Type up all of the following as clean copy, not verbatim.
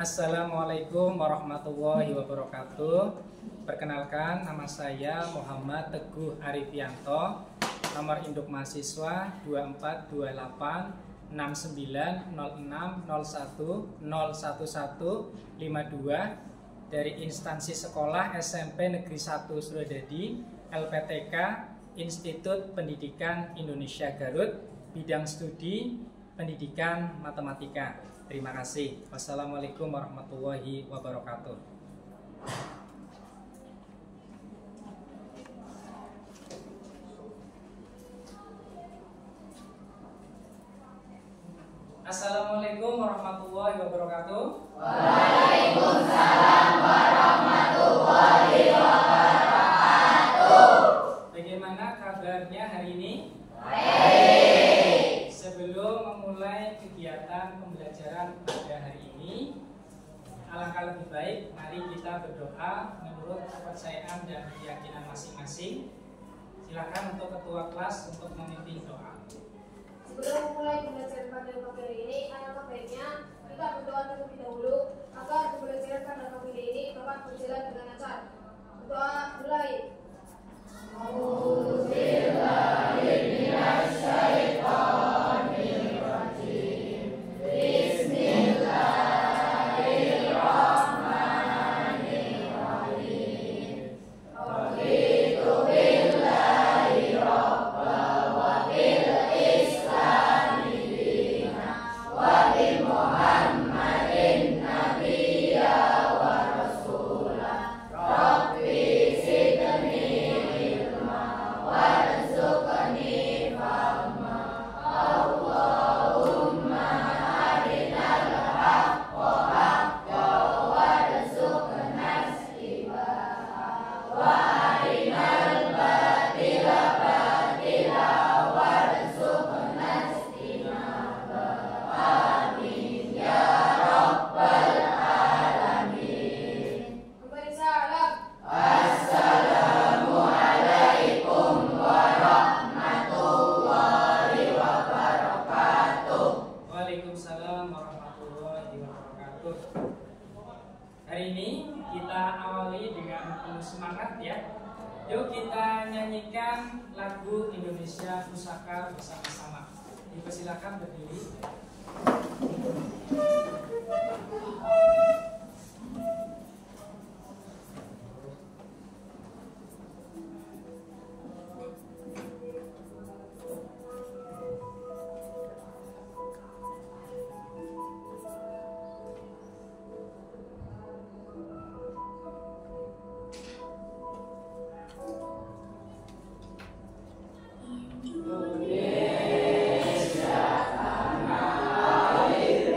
Assalamualaikum warahmatullahi wabarakatuh. Perkenalkan, nama saya Muhammad Teguh Arifianto. Nomor induk mahasiswa 2428606001011152 dari instansi sekolah SMP Negeri 1 Suradadi, LPTK, Institut Pendidikan Indonesia Garut, bidang studi Pendidikan Matematika. Terima kasih. Wassalamualaikum warahmatullahi wabarakatuh. Assalamualaikum warahmatullahi wabarakatuh. Waalaikumsalam warahmatullahi wabarakatuh. Bagaimana kabarnya hari ini? Baik. Sebelum memulai kegiatan pembelajaran pada hari ini, alangkah lebih baik mari kita berdoa menurut kepercayaan dan keyakinan masing-masing. Silakan untuk ketua kelas untuk memimpin doa. Sebelum mulai pembelajaran pada pagi ini, alangkah baiknya kita berdoa terlebih dahulu agar pembelajaran pada pagi ini dapat berjalan dengan lancar. Berdoa mulai. Bismillahirrahmanirrahim. Bismillahirrahmanirrahim. Raditu billahi rabba wa bil islami dina wa bi Muhammadin nabiyya wa rasulah. Rabbi zidni ilma warzuqni fahma. Allahumma arinal haqqa haqqa warzuqna ittiba'a wa arinal batila batila warzuqna ijtinaba. Amin ya rabbal alamin. Kembali salam. Assalamualaikum warahmatullahi wabarakatuh. Waalaikumsalam warahmatullahi wabarakatuh. Hari ini kita awali dengan penuh semangat ya. Yuk kita nyanyikan lagu Indonesia Pusaka bersama-sama. Dipersilakan berdiri. Indonesia tanah air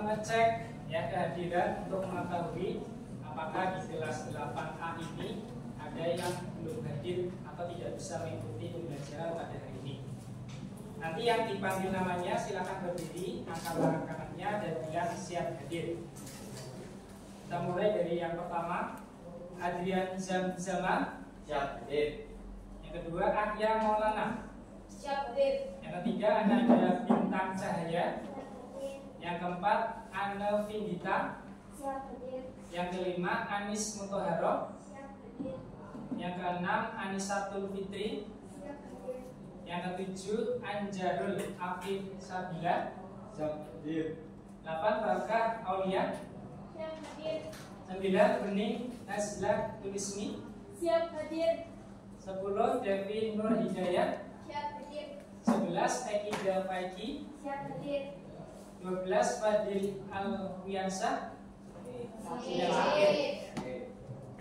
mengecek ya kehadiran untuk mengetahui apakah di kelas 8A ini ada yang belum hadir atau tidak bisa mengikuti pembelajaran pada hari ini. Nanti yang dipanggil namanya silakan berdiri, angkat tangan kanannya dan bilang siap hadir. Kita mulai dari yang pertama, Adrian Zama. Siap hadir. Yang kedua, Ahya Maulana. Siap hadir. Yang ketiga, Ananda Bintang Cahaya. Yang keempat, Anne Vindita. Siap hadir. Yang kelima, Anis Mutoharo. Siap hadir. Yang keenam, Anisatul Fitri. Siap hadir. Yang ketujuh, Anjarul Afif Sabila. Siap hadir. 8, Barkah Aulia. Siap hadir. 9, Bening Nazla Tulismi. Siap hadir. 10, Devin Nur Hidayat. Siap hadir. 11, Ekida Faiki. Siap hadir. 12, Fadil Alwiansah. Siap hadir.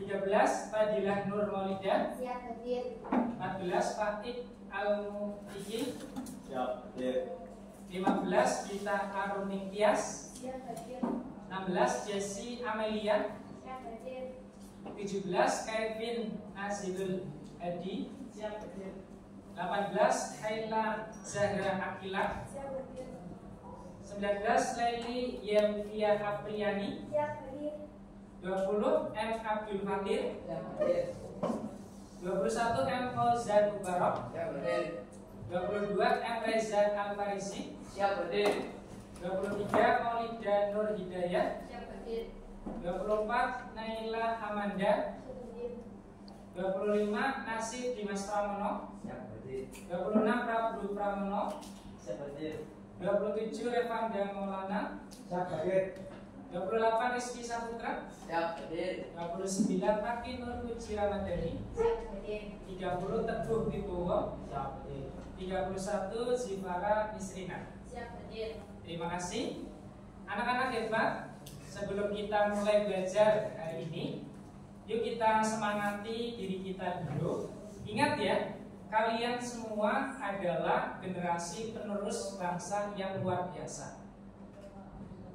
13, Fadilah Nur Maulida. Siap hadir. 14, Fatih Al-Mutiki. Siap hadir. 15, Gita Aruning Tias. Siap hadir. 16, Jessi Amelia. Siap hadir. 17, Kevin Azizul Hadi. Siap hadir. 18, Haila Zahra Akila. Siap hadir. 19, Leili Yelvia Apriani. Siap hadir. 20, M. Abdul Fatir. Siap hadir. 21, M. Fauzan Mubarak. Siap hadir. 22, M. Reza Al-Farisi. Siap hadir. 23, Maulida Nur Hidayat. Siap hadir. 24, Naila Amanda. Siap hadir. 25, Nasib Dimas Pramono. Siap hadir. 26, Prabu Pramono. Siap hadir. 27, Revanda Maulana. Siap hadir. 28, Rizky Saputra. Siap hadir. 29, Taki Nur Puji Ramadhani. Siap hadir. 30, Teguh Wibowo. Siap hadir. 31, Zifara Nisrina. Siap hadir. Terima kasih. Anak-anak hebat, sebelum kita mulai belajar hari ini, yuk kita semangati diri kita dulu. Ingat ya, kalian semua adalah generasi penerus bangsa yang luar biasa.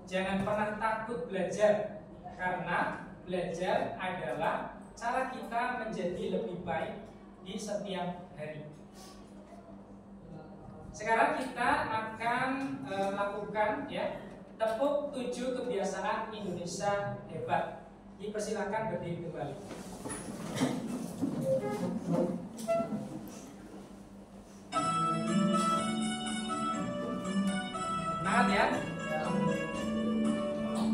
Jangan pernah takut belajar, karena belajar adalah cara kita menjadi lebih baik di setiap hari. Sekarang kita akan melakukan ya tepuk 7 kebiasaan Indonesia hebat. Dipersilakan berdiri kembali. Semangat ya.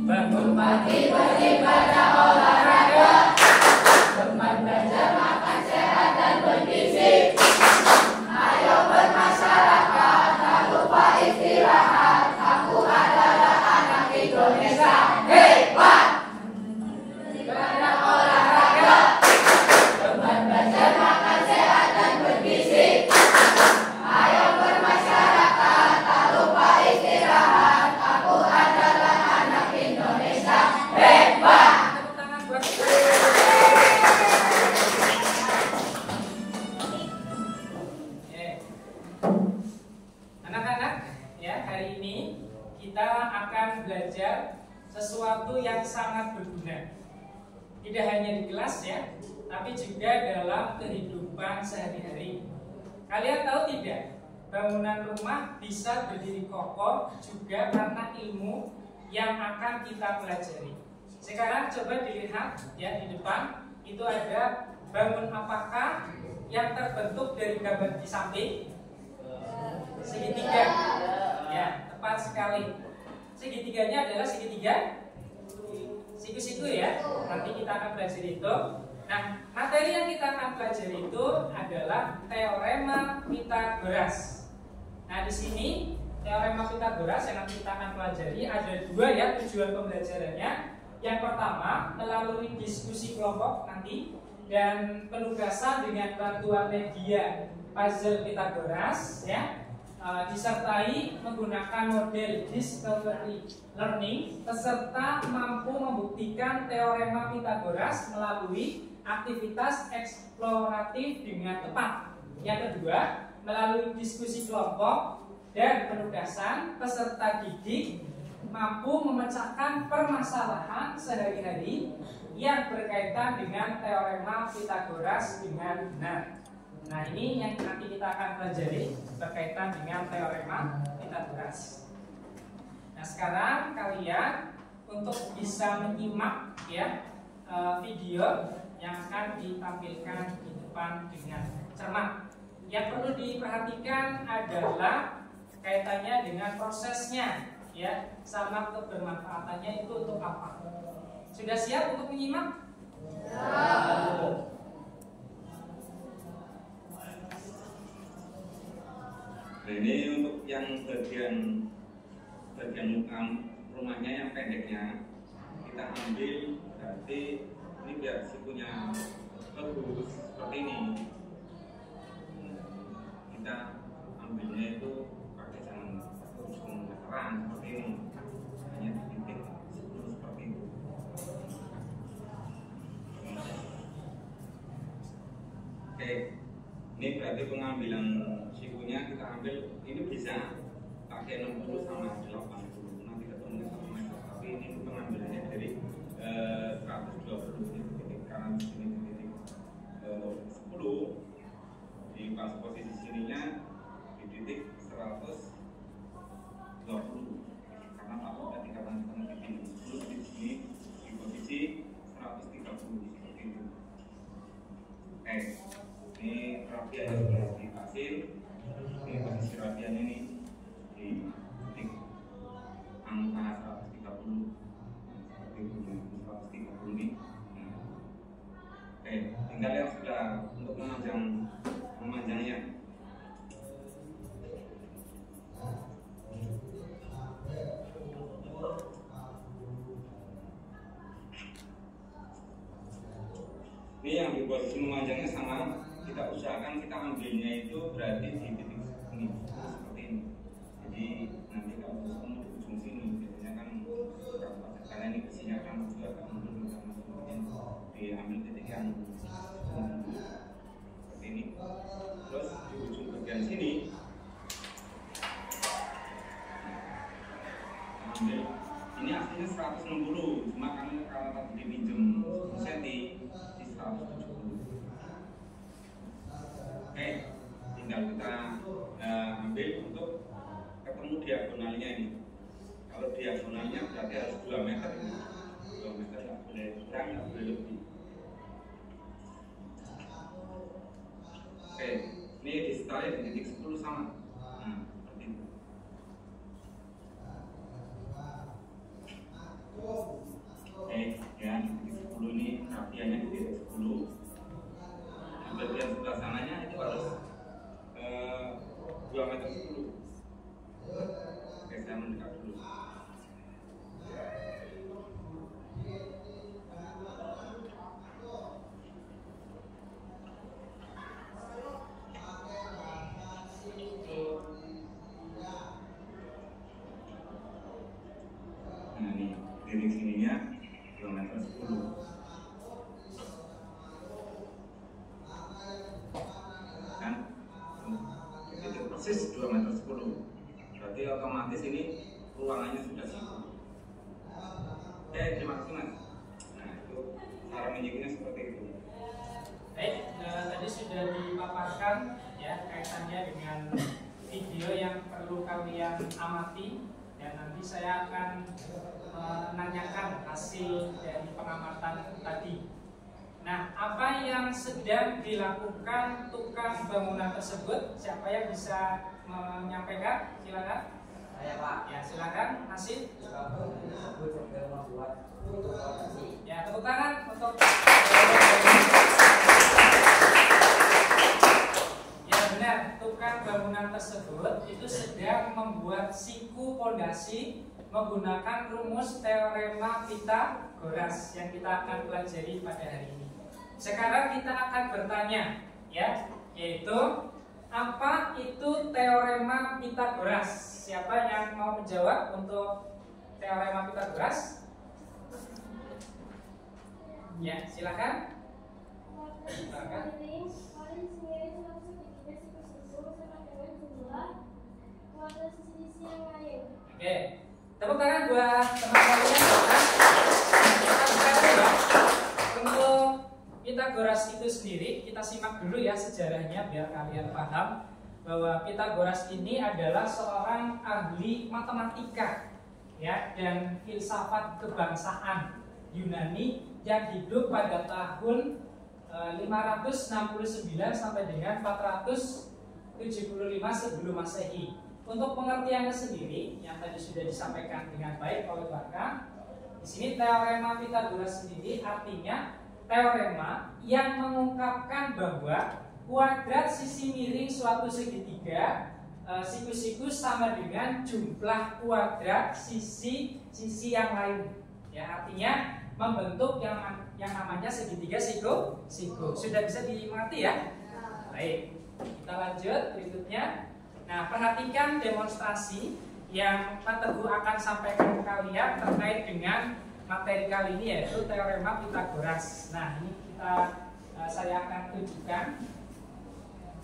Bangun pagi beribadah olahraga, teman belajar makan sehat dan bergizi. Ayo bermasyarakat, tak lupa istirahat. Aku adalah anak Indonesia hebat. Beribadah olahraga, teman belajar makan sehat dan bergizi. Ayo bermasyarakat, tak lupa istirahat. Aku adalah anak Indonesia hebat. Tepuk tangan buat anak-anak ya. Hari ini kita akan belajar sesuatu yang sangat berguna. Tidak hanya di kelas ya, tapi juga dalam kehidupan sehari-hari. Kalian tahu tidak, bangunan rumah bisa berdiri kokoh juga karena ilmu yang akan kita pelajari. Sekarang coba dilihat ya, di depan itu ada bangun apakah yang terbentuk dari gambar di samping? Segitiga. Ya, tepat sekali. Segitiganya adalah segitiga siku-siku ya. Nanti kita akan belajar itu. Nah, materi yang kita akan pelajari itu adalah teorema Pythagoras. Nah, di sini teorema Pythagoras yang nanti kita akan pelajari ada dua ya tujuan pembelajarannya. Yang pertama melalui diskusi kelompok nanti dan penugasan dengan bantuan media puzzle Pythagoras ya. Disertai menggunakan model discovery learning, peserta mampu membuktikan teorema Pythagoras melalui aktivitas eksploratif dengan tepat. Yang kedua, melalui diskusi kelompok dan penugasan, peserta didik mampu memecahkan permasalahan sehari-hari yang berkaitan dengan teorema Pythagoras dengan benar. Nah, ini yang nanti kita akan pelajari berkaitan dengan teorema Pythagoras. Nah, sekarang kalian untuk bisa menyimak ya video yang akan ditampilkan di depan dengan cermat. Yang perlu diperhatikan adalah kaitannya dengan prosesnya, ya, sama kebermanfaatannya itu untuk apa. Sudah siap untuk menyimak? Ya. Nah, ini untuk yang bagian rumahnya yang pendeknya kita ambil, berarti ini biar sikunya bagus seperti ini. Kita ambilnya itu pakai jangan meteran seperti ini, hanya titik seperti itu. Oke, ini berarti pengambilan sikunya kita ambil, ini bisa pakai 60 sama 80, nanti ketemu sama meter, tapi ini pengambilannya dari 120 titik kanan sini titik 10 di pas posisi sininya di titik 120 karena aku tadi katakan titik 10 di sini di posisi 130 seperti itu. Oke, ini rapiannya sudah dipasir. Ini posisi rapian ini di titik angka 130 seperti itu, 130 ini. Oke, tinggal yang sudah untuk memanjangnya. Ini yang di posisi memanjangnya sama, kita usahakan kita ambilnya itu berarti di titik ini seperti ini. Jadi nanti kalau ketemu di ujung sini biasanya kan karena ini besinya kan juga agak mundur sama sepertinya diambil titik yang seperti ini. Terus di ujung bagian sini ambil, ini aslinya 160, cuma karena tadi dipinjem 10 cm di 170. Oke, tinggal kita ambil untuk ketemu diagonalnya ini. Kalau diagonalnya berarti harus 2 meter ini. 2 meter nggak boleh kurang, nggak boleh lebih. Oke, ini di setelah di titik 10 sama. Nah, seperti itu. Oke, ya di titik 10 ini rapiannya di titik 10. Di bagian sebelah sananya itu harus 2 meter 10. Oke, saya mendekat dulu. Nah, ini titik sininya 2 meter 10. Kan? Titik persis 2 meter 10. Berarti otomatis ini ruangannya sudah siku. Oke, terima kasih Mas. Nah, itu cara menyiapnya seperti itu. Baik, tadi sudah dipaparkan ya kaitannya dengan video yang perlu kalian amati, dan nanti saya akan menanyakan hasil dari pengamatan tadi. Nah, apa yang sedang dilakukan tukang bangunan tersebut? Siapa yang bisa menyampaikan? Silakan. Saya Pak. Ya, silakan. Hasil. Tukang bangunan tersebut sedang membuat fondasi. Ya, tepuk tangan untuk. Ya, benar. Tukang bangunan tersebut itu sedang membuat siku pondasi menggunakan rumus teorema Pythagoras yang kita akan pelajari pada hari ini. Sekarang kita akan bertanya, ya, yaitu apa itu teorema Pythagoras? Siapa yang mau menjawab untuk teorema Pythagoras? Ya, silakan. Silakan. Oke, tepuk tangan buat teman-teman ya. Untuk Pythagoras itu sendiri, kita simak dulu ya sejarahnya biar kalian paham bahwa Pythagoras ini adalah seorang ahli matematika ya dan filsafat kebangsaan Yunani yang hidup pada tahun 569 sampai dengan 475 sebelum Masehi. Untuk pengertiannya sendiri yang tadi sudah disampaikan dengan baik oleh Barka, di sini teorema Pythagoras sendiri artinya teorema yang mengungkapkan bahwa kuadrat sisi miring suatu segitiga sikus-sikus sama dengan jumlah kuadrat sisi yang lain. Ya, artinya membentuk yang namanya segitiga siku. Sudah bisa dimengerti ya? Baik, kita lanjut berikutnya. Nah, perhatikan demonstrasi yang Pak Teguh akan sampaikan ke kalian terkait dengan materi kali ini yaitu teorema Pythagoras. Nah, ini saya akan tunjukkan.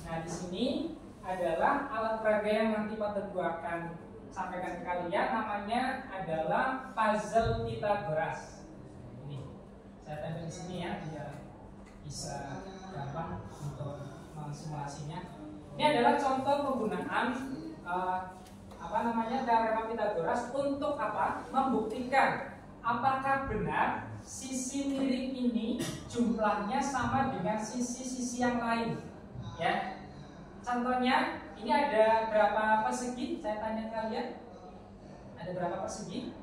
Nah, di sini adalah alat peraga yang nanti Pak Teguh akan sampaikan ke kalian, namanya adalah puzzle Pythagoras. Ini saya tempel di sini ya biar bisa gampang untuk mensimulasinya. Ini adalah contoh penggunaan teorema Pythagoras untuk apa? Membuktikan apakah benar sisi miring ini jumlahnya sama dengan sisi-sisi yang lain. Ya, contohnya ini ada berapa persegi? Saya tanya kalian, ada berapa persegi?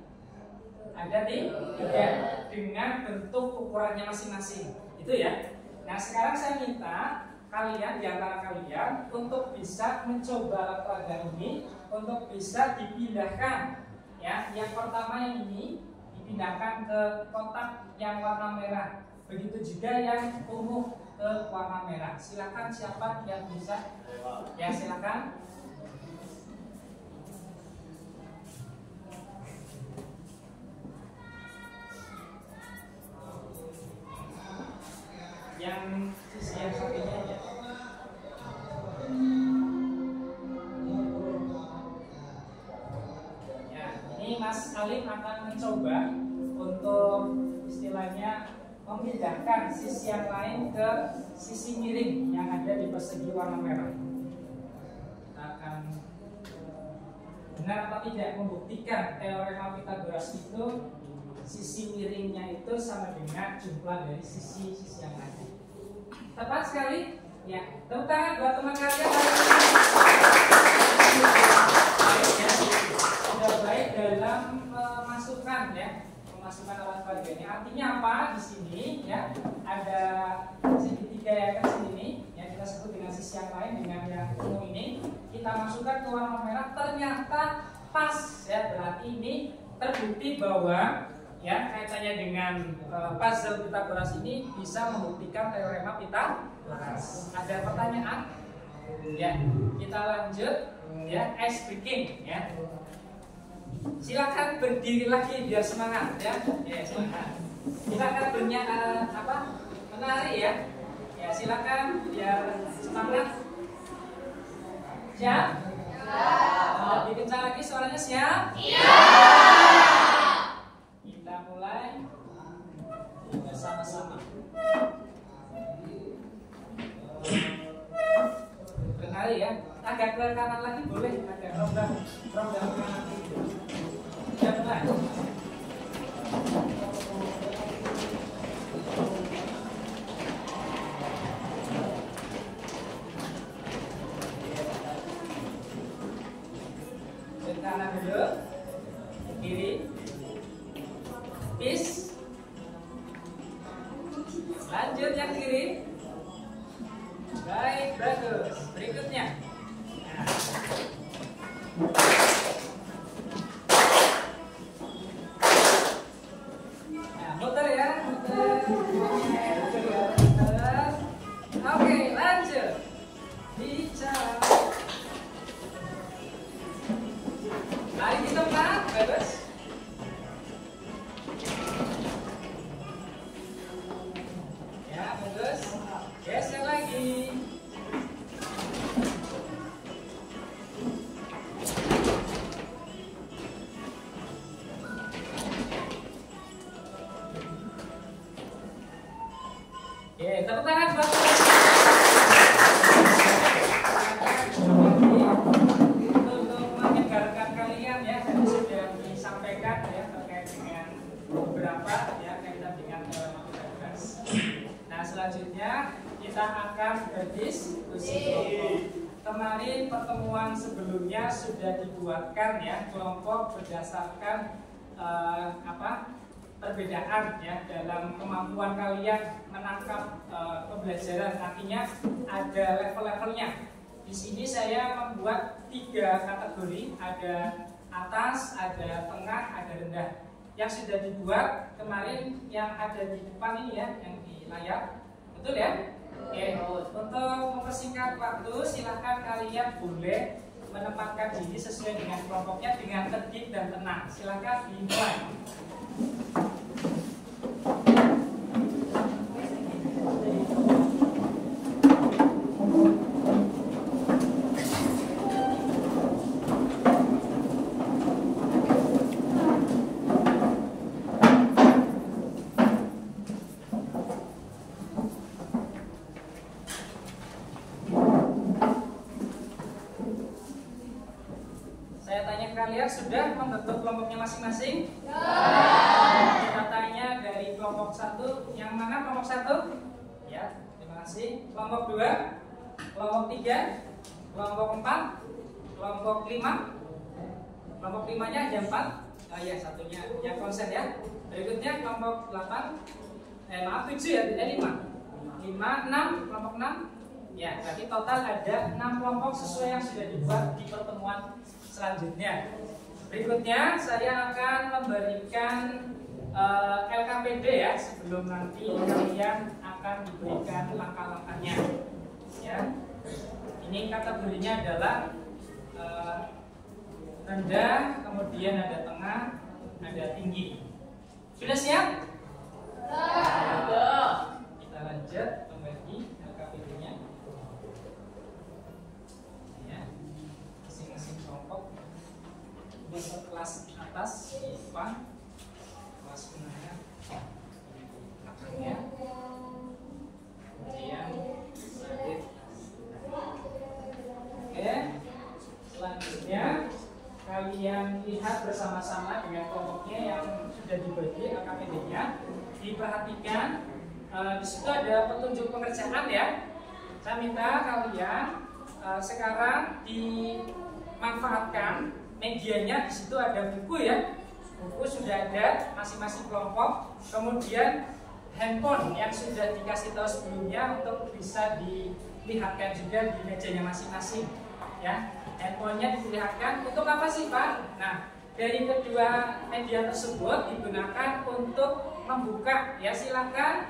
Ada 3 dengan bentuk ukurannya masing-masing. Itu ya. Nah, sekarang saya minta kalian di antara kalian untuk bisa mencoba alat peraga ini untuk bisa dipindahkan. Ya, yang pertama yang ini dipindahkan ke kotak yang warna merah. Begitu juga yang ungu ke warna merah. Silakan siapa yang bisa? Ya, silakan. Yang sisi yang satunya ya. Ya, ini Mas Alim akan mencoba untuk istilahnya memindahkan sisi yang lain ke sisi miring yang ada di persegi warna merah. Kita akan benar atau tidak membuktikan teorema Pythagoras itu sisi miringnya itu sama dengan jumlah dari sisi-sisi yang lain. Tepat sekali. Ya, tepuk tangan buat teman kalian. Ya, sudah baik dalam memasukkan alat peraga ini. Artinya apa di sini ya? Ada segitiga yang ke sini yang kita sebut dengan sisi yang lain dengan yang ungu ini kita masukkan ke warna merah, ternyata pas ya. Berarti ini terbukti bahwa ya kaitannya dengan puzzle Pythagoras ini bisa membuktikan teorema Pythagoras. Ada pertanyaan? Ya, kita lanjut ya, ice breaking ya. Silakan berdiri lagi biar semangat ya. Ya, silakan. Silakan menari ya. Ya, silakan biar semangat. Siap? Lebih kencang lagi suaranya, siap? Iya. Kita mulai bersama-sama. Menari ya. Agak ke kanan lagi boleh, agak ronda kanan. Kita mulai. Ke kanan dulu, kiri, peace. Lanjut yang kiri. Baik, bagus. Berikutnya. Nah, muter ya, muter. Oke, lanjut. Bicara. Mari kita selanjutnya kita akan berdiskusi. Kemarin pertemuan sebelumnya sudah dibuatkan ya kelompok berdasarkan perbedaan ya dalam kemampuan kalian menangkap pembelajaran. Artinya ada level-levelnya. Di sini saya membuat 3 kategori, ada atas, ada tengah, ada rendah. Yang sudah dibuat kemarin yang ada di depan ini ya, yang di layar, betul ya? Oke. Untuk mempersingkat waktu, silakan kalian boleh menempatkan diri sesuai dengan kelompoknya dengan tertib dan tenang. Silakan dimulai. Kalian sudah membentuk kelompoknya masing-masing? Ya. Kita tanya dari kelompok 1. Yang mana kelompok 1? Ya, terima kasih. Kelompok 2, kelompok 3, kelompok 4, kelompok 5. Kelompok 5-nya ada 4. Ya, satunya yang konsen ya. Berikutnya kelompok 8. 7 ya, 5. 6, kelompok 6. Ya, berarti total ada 6 kelompok sesuai yang sudah dibuat di pertemuan selanjutnya. Berikutnya saya akan memberikan LKPD ya sebelum nanti kalian akan diberikan langkah-langkahnya. Ya, ini kategorinya adalah rendah, kemudian ada tengah, ada tinggi. Sudah siap? Sudah. Kita lanjut membagi LKPD-nya. Untuk kelas atas IPA, kelas menengah belakangnya, kemudian lanjut. Oke, selanjutnya kalian lihat bersama-sama dengan kelompoknya yang sudah dibagi LKPD-nya. Diperhatikan di situ ada petunjuk pengerjaan ya. Saya minta kalian sekarang dimanfaatkan medianya. Di situ ada buku ya, buku sudah ada masing-masing kelompok. Kemudian handphone yang sudah dikasih tahu sebelumnya untuk bisa dilihatkan juga di mejanya masing-masing. Ya, handphonenya diperlihatkan untuk apa sih Pak? Nah, dari kedua media tersebut digunakan untuk membuka. Ya, silakan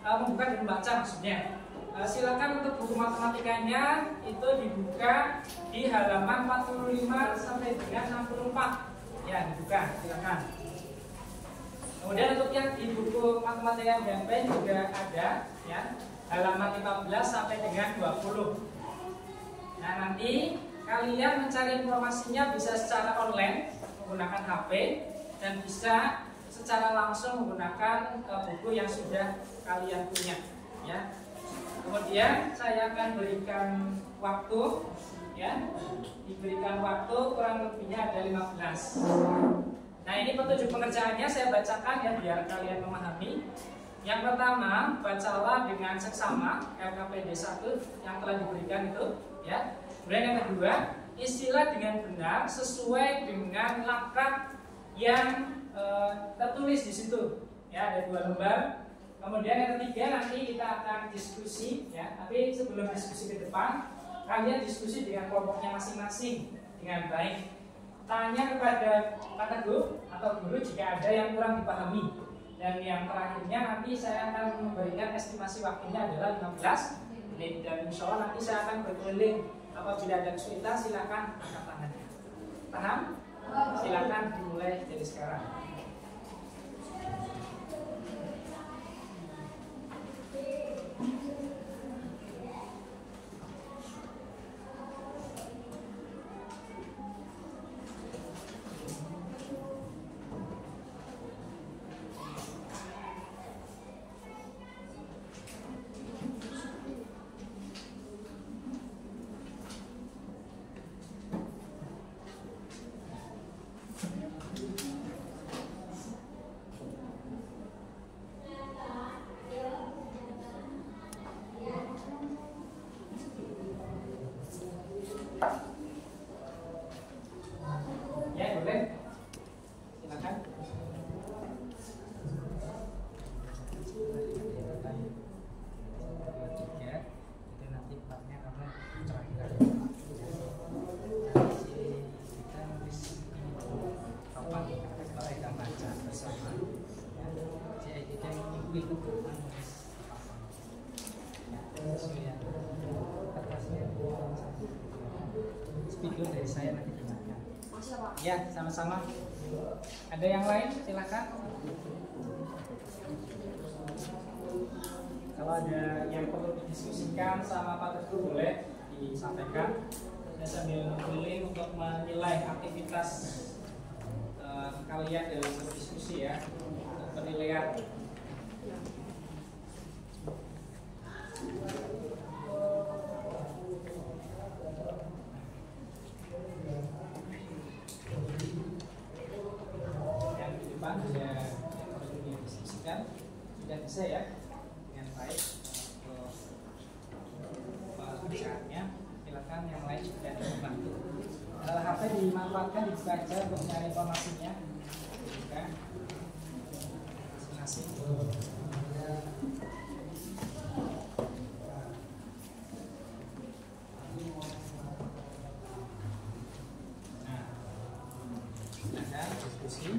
membuka dan membaca maksudnya. Silakan untuk buku matematikanya itu dibuka di halaman 45 sampai dengan 64. Ya, dibuka, silakan. Kemudian untuk yang di buku matematika BMP juga ada ya, halaman 15 sampai dengan 20. Nah, nanti kalian mencari informasinya bisa secara online menggunakan HP dan bisa secara langsung menggunakan buku yang sudah kalian punya ya. Kemudian saya akan berikan waktu ya, diberikan waktu kurang lebihnya ada 15. Nah, ini petunjuk pengerjaannya saya bacakan ya biar kalian memahami. Yang pertama, bacalah dengan seksama LKPD 1 yang telah diberikan itu ya. Kemudian yang kedua, isilah dengan benar sesuai dengan langkah yang tertulis di situ ya, ada 2 lembar. Kemudian yang ketiga nanti kita akan diskusi ya, tapi sebelum diskusi ke depan kalian diskusi dengan kelompoknya masing-masing dengan baik. Tanya kepada Pak Teguh atau guru jika ada yang kurang dipahami. Dan yang terakhirnya nanti saya akan memberikan estimasi waktunya adalah 15 menit. Dan insya Allah nanti saya akan berkeliling. Apabila ada kesulitan silakan angkat tangannya. Paham? Silakan dimulai dari sekarang. video dari saya nanti dengarkan. Masih Pak. Ya, sama-sama. Ada yang lain? Silakan. Kalau ada yang perlu didiskusikan sama Pak Teguh boleh disampaikan. Saya sambil keliling untuk menilai aktivitas kalian dalam berdiskusi ya, penilaian. Yang di depan sudah perlu didiskusikan, sudah bisa ya dengan baik untuk pekerjaannya. Silakan yang lain sudah membantu. HP dimanfaatkan dibuka aja untuk mencari informasinya. Buka masing-masing. Nah, silakan diskusi.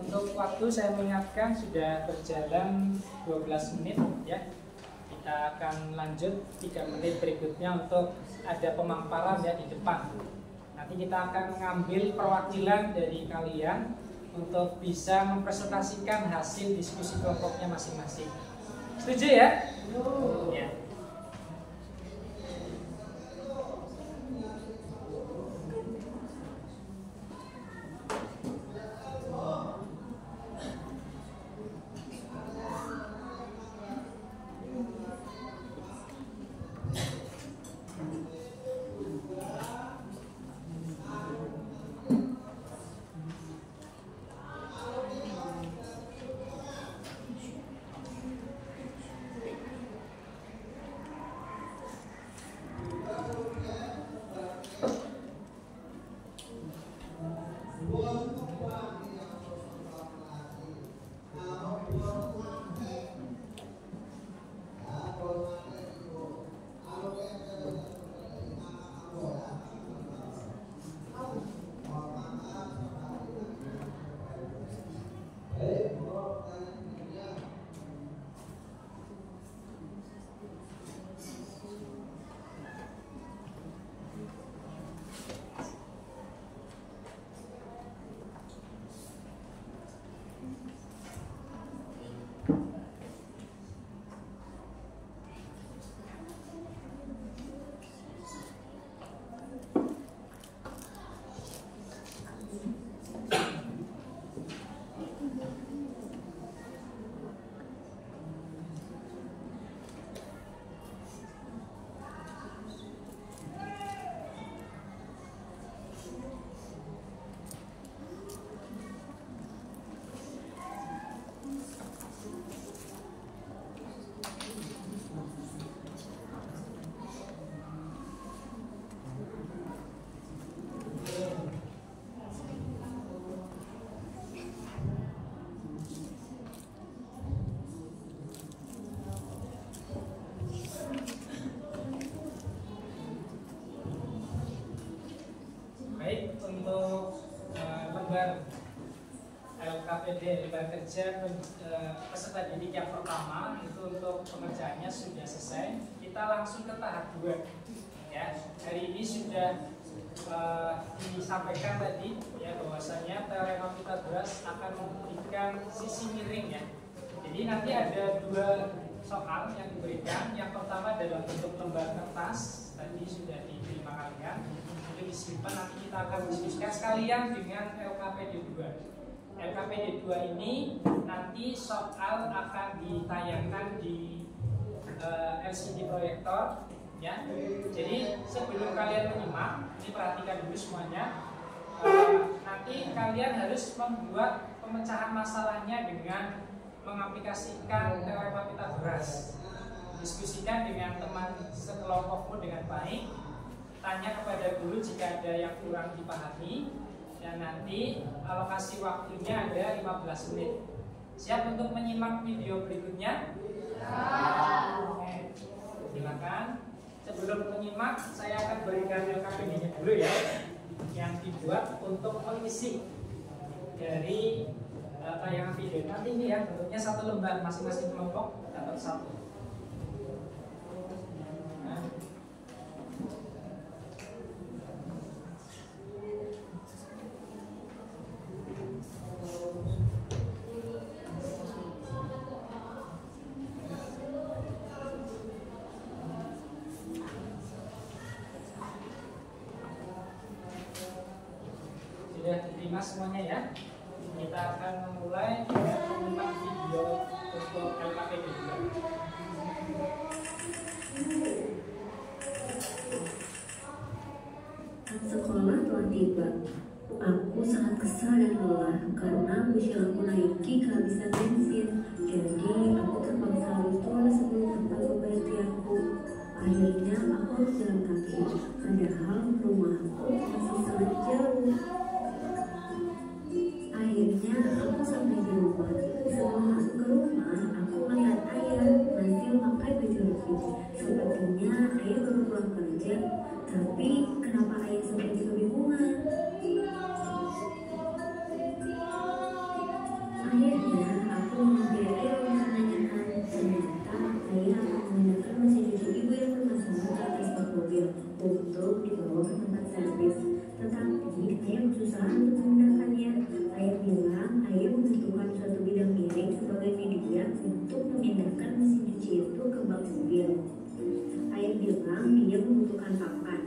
Untuk waktu saya mengingatkan sudah berjalan 12 menit ya. Kita akan lanjut 3 menit berikutnya untuk ada pemaparan ya di depan. Nanti kita akan mengambil perwakilan dari kalian untuk bisa mempresentasikan hasil diskusi kelompoknya masing-masing. Setuju ya? Ya. kerja peserta didik yang pertama itu untuk pengerjaannya sudah selesai. Kita langsung ke tahap 2. Ya, hari ini sudah disampaikan tadi ya bahwasanya teorema Pythagoras akan memberikan sisi miring ya. Jadi nanti ada 2 soal yang diberikan. Yang pertama dalam bentuk lembar kertas, tadi sudah diterima kalian. Itu disimpan, nanti kita akan diskusikan sekalian dengan LKPD 2. LKPD 2 ini nanti soal akan ditayangkan di LCD proyektor. Ya, jadi sebelum kalian menyimak, ini perhatikan dulu semuanya. Nanti kalian harus membuat pemecahan masalahnya dengan mengaplikasikan teorema Pythagoras. Diskusikan dengan teman sekelompokmu dengan baik. Tanya kepada guru jika ada yang kurang dipahami. Dan nanti alokasi waktunya ada 15 menit. Siap untuk menyimak video berikutnya? Oke, silakan. Sebelum menyimak, saya akan berikan LKPD-nya dulu ya, yang dibuat untuk mengisi dari tayangan video. Nanti ini ya, bentuknya 1 lembar, masing-masing kelompok dapat 1. Nah. Sudah diterima semuanya ya. Kita akan memulai dengan menyimak video untuk LKPD 2. Sekolah telah tiba. Aku sangat kesal dan lelah karena mobilku naiki kehabisan bensin. Jadi aku terpaksa harus turun sebelum tempat pemberhentianku. Akhirnya aku harus jalan kaki, padahal rumahku masih sangat jauh. Akhirnya aku sampai di rumah. Setelah masuk ke rumah, aku melihat ayah masih memakai baju lebih. Sepertinya ayah baru pulang kerja. Tapi kenapa ayah seperti kebingungan? Akhirnya aku menghampiri ayah untuk menanyakan. Ternyata ayah akan memindahkan mesin cuci ibu yang bermasalah ke atas bak mobil untuk dibawa ke tempat servis. Tetapi ayah berusaha untuk memindahkannya. Ayah bilang ayah membutuhkan suatu bidang miring sebagai media untuk memindahkan mesin cuci itu ke bak mobil. Ayah bilang dia membutuhkan papan.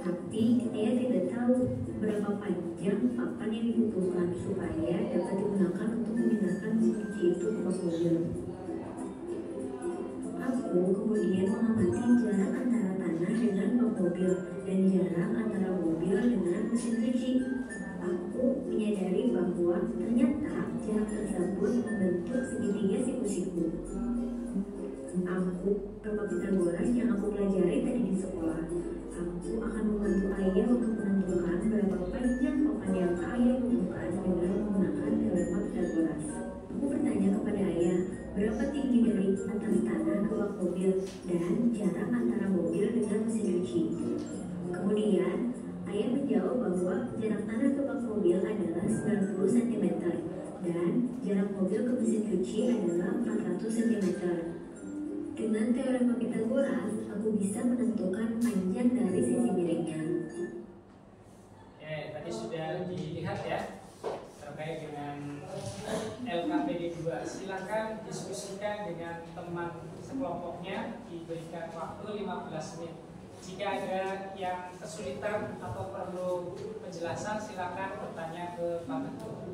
Tapi ayah tidak tahu berapa panjang papan yang dibutuhkan supaya dapat digunakan untuk memindahkan mesin cuci itu ke bak mobil. Aku kemudian mengamati jarak antara tanah dengan bak mobil dan jarak antara mobil dengan mesin cuci. Aku menyadari bahwa ternyata jarak tersebut membentuk segitiga siku-siku. Aku teorema Pythagoras yang aku pelajari tadi di sekolah. Aku akan membantu ayah untuk menentukan berapa panjang papan yang ayah butuhkan dengan menggunakan teorema Pythagoras. Aku bertanya kepada ayah berapa tinggi dari atas tanah ke bak mobil dan jarak antara mobil dengan mesin cuci. Kemudian ayah menjawab bahwa jarak tanah ke bak mobil adalah 90 cm dan jarak mobil ke mesin cuci adalah 400 cm. Dengan teorema Pythagoras, aku bisa menentukan panjang dari sisi miringnya. Oke, tadi sudah dilihat ya terkait dengan LKPD 2. Silakan diskusikan dengan teman sekelompoknya, diberikan waktu 15 menit. Jika ada yang kesulitan atau perlu penjelasan, silakan bertanya ke Pak Ketua.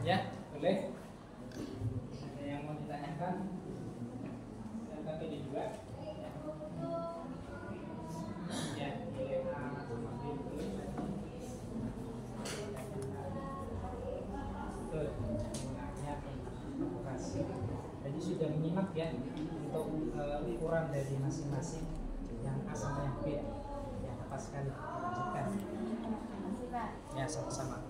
Ya, boleh. Ada yang mau ditanyakan? Yang KPD 2. Ya, nilai A sama B boleh. Betul. Penggunaannya aplikasi. Jadi sudah menyimak ya untuk ukuran dari masing-masing yang A sama yang B. Ya, tepat sekali. Lanjutkan. Ya, sama-sama.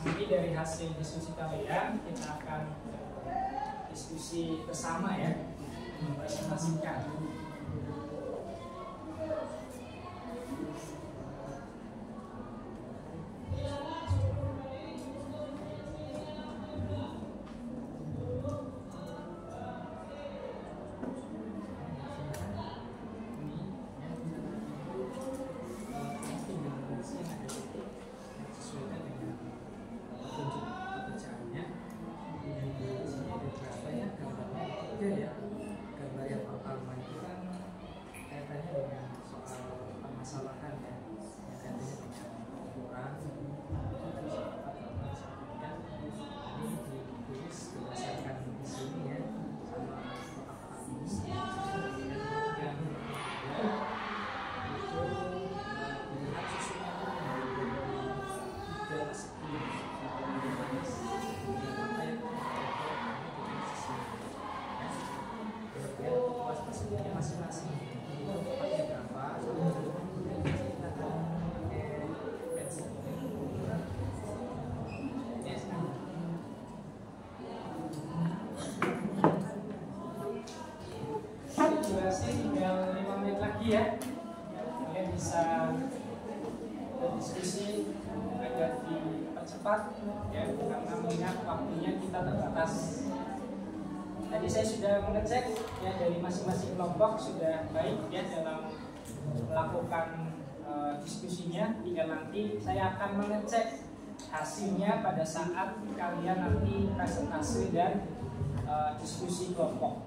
Nanti dari hasil diskusi kalian kita akan diskusi bersama ya, mempresentasikan. Ya, gambar yang pertama itu kan kaitannya dengan soal permasalahan ya, yang kaitannya dengan ukuran, ini ditulis berdasarkan di sini ya, sama kotak-kotak ini. Yang kedua itu dilihat susunan dari 3 segi masing-masing pakai berapa kita akan pakai pensil ya sekarang durasi tinggal 5 menit lagi ya, kalian bisa berdiskusi agar dipercepat ya, karena mengingat waktunya kita terbatas. Tadi saya sudah mengecek ya, dari masing-masing kelompok sudah baik ya dalam melakukan diskusinya. Tinggal nanti saya akan mengecek hasilnya pada saat kalian nanti presentasi dan diskusi kelompok.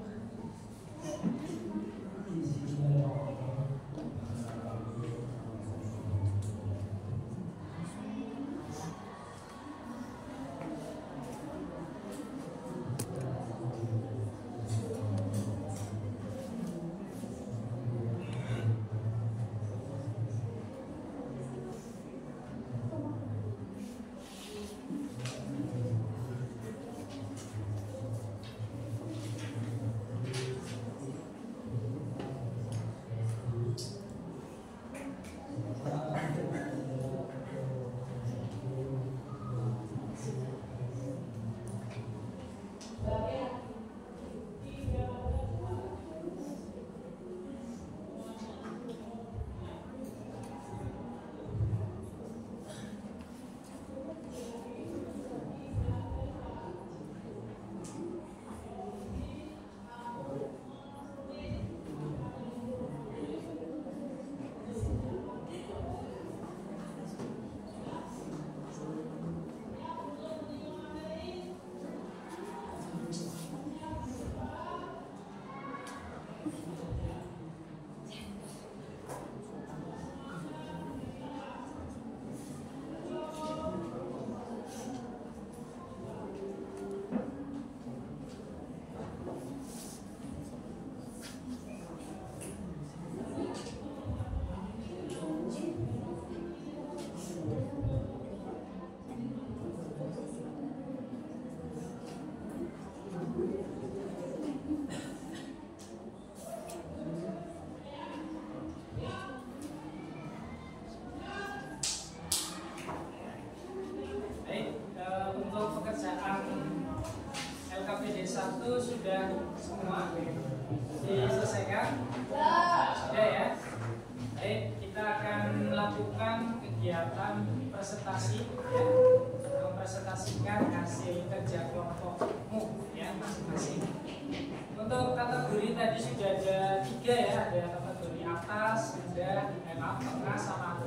tadi sudah ada 3 ya, ada kategori atas, rendah, tengah, sama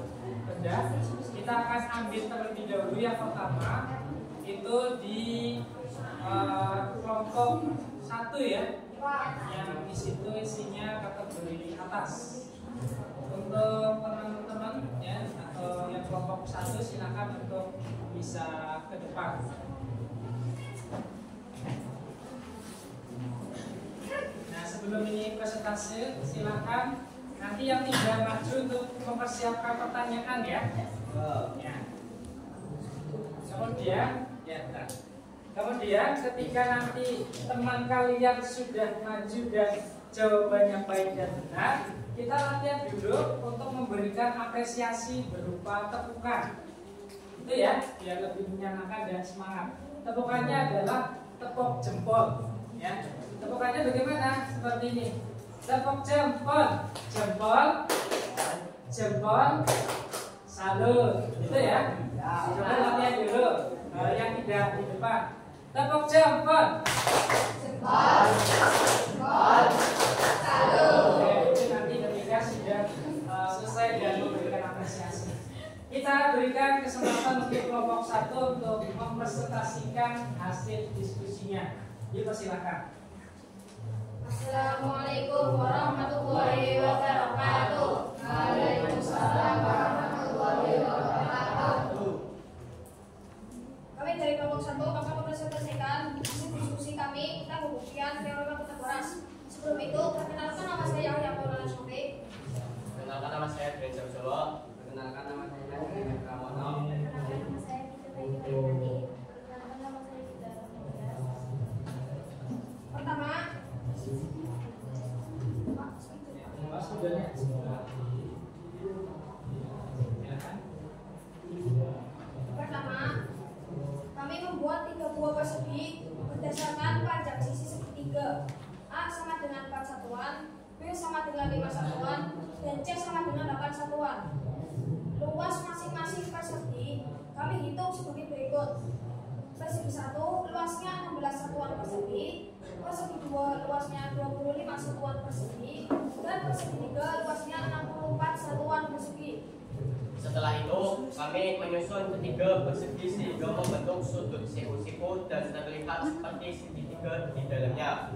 rendah. Kita akan ambil terlebih dahulu yang pertama itu di kelompok 1 ya, yang di situ isinya kategori atas. Untuk teman-teman ya atau yang kelompok 1 silakan untuk bisa ke depan. Nah, sebelum ini presentasi, silakan nanti yang tidak maju untuk mempersiapkan pertanyaan ya. Ya. Kemudian ketika nanti teman kalian sudah maju dan jawabannya baik dan benar, kita latihan dulu untuk memberikan apresiasi berupa tepukan. Itu ya, biar lebih menyenangkan dan semangat. Tepukannya adalah tepuk jempol. Ya, tepukannya bagaimana? Seperti ini. Tepuk jempol, jempol, jempol, salut. Itu ya. Coba latihan dulu. Yang tidak di depan. Tepuk jempol, jempol, jempol, salut. Oke, itu nanti ketika sudah selesai dan memberikan apresiasi. Kita berikan kesempatan untuk kelompok 1 untuk mempresentasikan hasil diskusinya. Dipersilakan. Assalamualaikum warahmatullahi wabarakatuh. Waalaikumsalam warahmatullahi wabarakatuh. Kami dari kelompok 1 akan mempresentasikan diskusi kami tentang pembuktian teorema Pythagoras. Sebelum itu, perkenalkan nama saya Yahya Maulana Syufi. Perkenalkan nama saya Dren Jawa. Perkenalkan nama saya Dren Pramono. Perkenalkan nama saya Fitri Bayi. Perkenalkan nama saya Fitri Bayi. Pertama, kami membuat 3 buah persegi berdasarkan panjang sisi segitiga. A sama dengan 4 satuan, B sama dengan 5 satuan, dan C sama dengan 8 satuan. Luas masing-masing persegi kami hitung sebagai berikut. Persegi 1 luasnya 16 satuan persegi, persegi 2 luasnya 25 satuan persegi, dan persegi 3 luasnya 64 satuan persegi. Setelah itu, kami menyusun ketiga persegi sehingga membentuk sudut siku-siku dan terlihat seperti segitiga di dalamnya.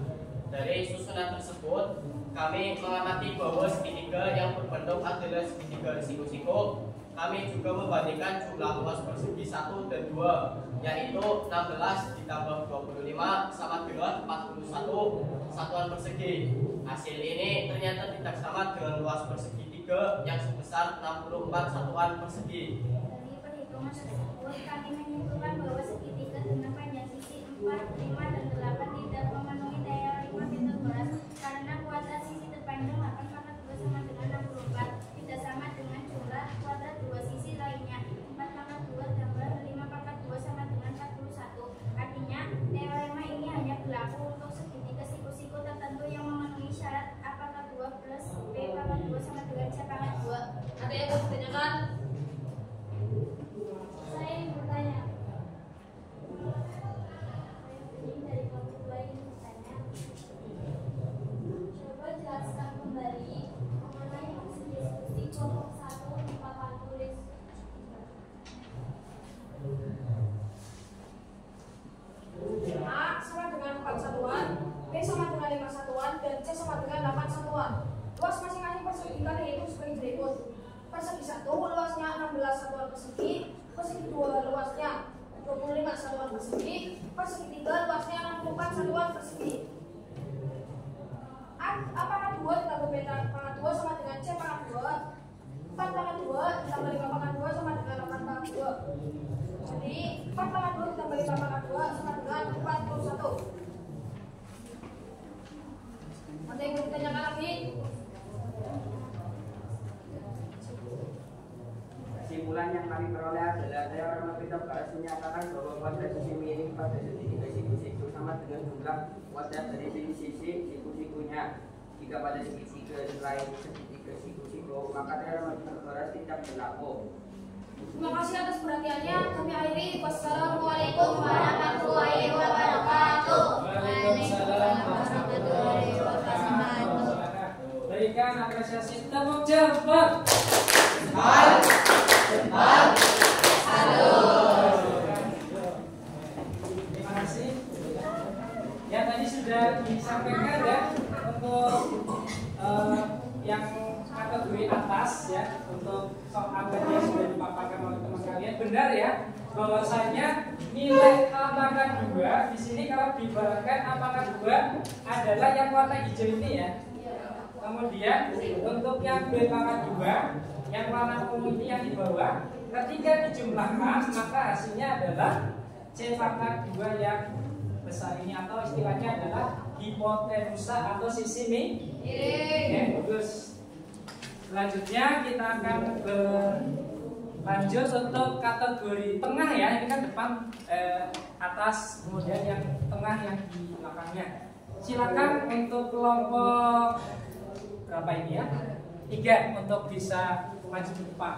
Dari susunan tersebut, kami mengamati bahwa segitiga yang berbentuk adalah segitiga siku-siku. Kami juga membandingkan jumlah luas persegi 1 dan 2, yaitu 16 ditambah 25 sama dengan 41 satuan persegi. Hasil ini ternyata tidak sama dengan luas persegi 3 yang sebesar 64 satuan persegi. Dari perhitungan tersebut, kami menyimpulkan bahwa segitiga dengan panjang sisi 4, 5, dan 8 tidak memenuhi teorema Pythagoras karena kuadrat sisi terpanjang 8 pangkat 2 sama dengan 64 tidak sama dengan jumlah kuadrat dua sisi lainnya 4 pangkat 2 tambah 5 pangkat 2 sama dengan 41. Artinya, teorema ini hanya berlaku untuk segitiga siku-siku tertentu yang memenuhi syarat A pangkat 2 plus B pangkat 2 sama dengan C pangkat 2. Ada yang mau ditanyakan? Saya ingin bertanya. Dari kelompok 2 ingin bertanya. Coba jelaskan kembali mengenai hasil diskusi kelompok 1 di papan tulis. A sama dengan 4 satuan, B sama dengan 5 satuan, dan C sama dengan 8 satuan. Luas masing-masing persegi kami hitung sebagai berikut. Persegi 1 luasnya 16 satuan persegi, persegi 2 luasnya 25 satuan persegi, persegi 3 luasnya 64 satuan persegi. A pangkat 2 ditambah B pangkat 2 sama dengan C pangkat 2. 4 pangkat 2 ditambah 5 pangkat 2 sama dengan 8 pangkat 2. Jadi 4 pangkat 2 ditambah 5 pangkat 2 sama dengan 41. Ada yang mau ditanyakan lagi? Kesimpulan yang kami peroleh adalah teorema Pythagoras menyatakan bahwa kuadrat sisi miring pada segitiga siku-siku sama dengan jumlah kuadrat dari sisi siku-sikunya. Jika pada segitiga lain segitiga siku-siku, maka teorema Pythagoras tidak berlaku. Terima kasih atas perhatiannya. Kami akhiri. Wassalamualaikum warahmatullahi wabarakatuh. Waalaikumsalam warahmatullahi wabarakatuh. berikan apresiasi tepuk jempol. Terima kasih. Ya tadi sudah disampaikan ya untuk yang kategori atas ya, untuk soal tadi yang sudah dipaparkan oleh teman kalian. Benar ya, bahwasanya nilai apakah 2 di sini kalau diibaratkan apakah 2 adalah yang warna hijau ini ya. Kemudian untuk yang B pangkat 2 yang warna ungu ini yang di bawah, ketika dijumlahkan maka hasilnya adalah C pangkat 2 yang besar ini, atau istilahnya adalah hipotenusa atau sisi miring. Terus selanjutnya kita akan lanjut untuk kategori tengah ya. Ini kan depan, atas, kemudian yang tengah yang di belakangnya. Silakan untuk kelompok berapa ini ya? 3 untuk bisa maju ke depan.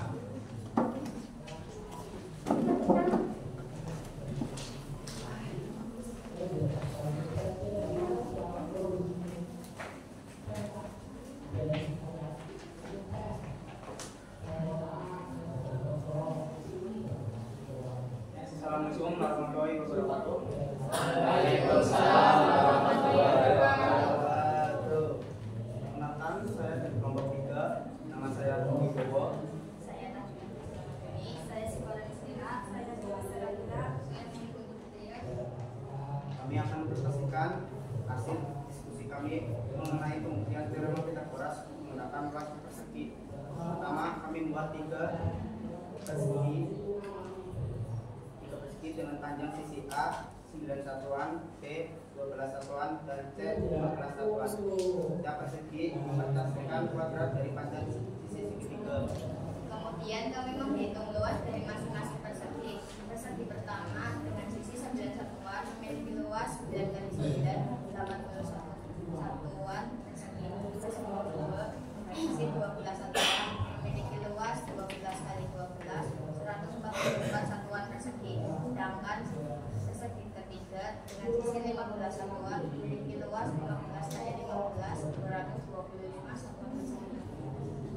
Assalamualaikum warahmatullahi wabarakatuh. Waalaikumsalam warahmatullahi wabarakatuh. Perkenalkan, saya dari kelompok 3. Nama saya Tommy Bobo. Saya Najwa. Saya sekolah Istina. Saya sekolah Saragura. Saya mengikuti budaya. Kami akan mempresentasikan hasil diskusi kami mengenai pembuktian teorema Pythagoras menggunakan kelas persegi. Pertama, kami membuat 3 persegi dengan panjang sisi A 9 satuan, B 12 satuan, dan C 15 satuan. Setiap persegi mempertahankan kuadrat dari panjang sisi segitiga. Kemudian kami menghitung luas dari masing-masing persegi. Persegi pertama dengan sisi 9 satuan memiliki luas 9 kali 9 81 satuan persegi. Persegi kedua sisi 12 satuan memiliki luas 12 kali 12 144 satuan persegi. Sedangkan persegi ketiga dengan sisi 15 satuan memiliki luas 15 kali 15 225 satuan persegi.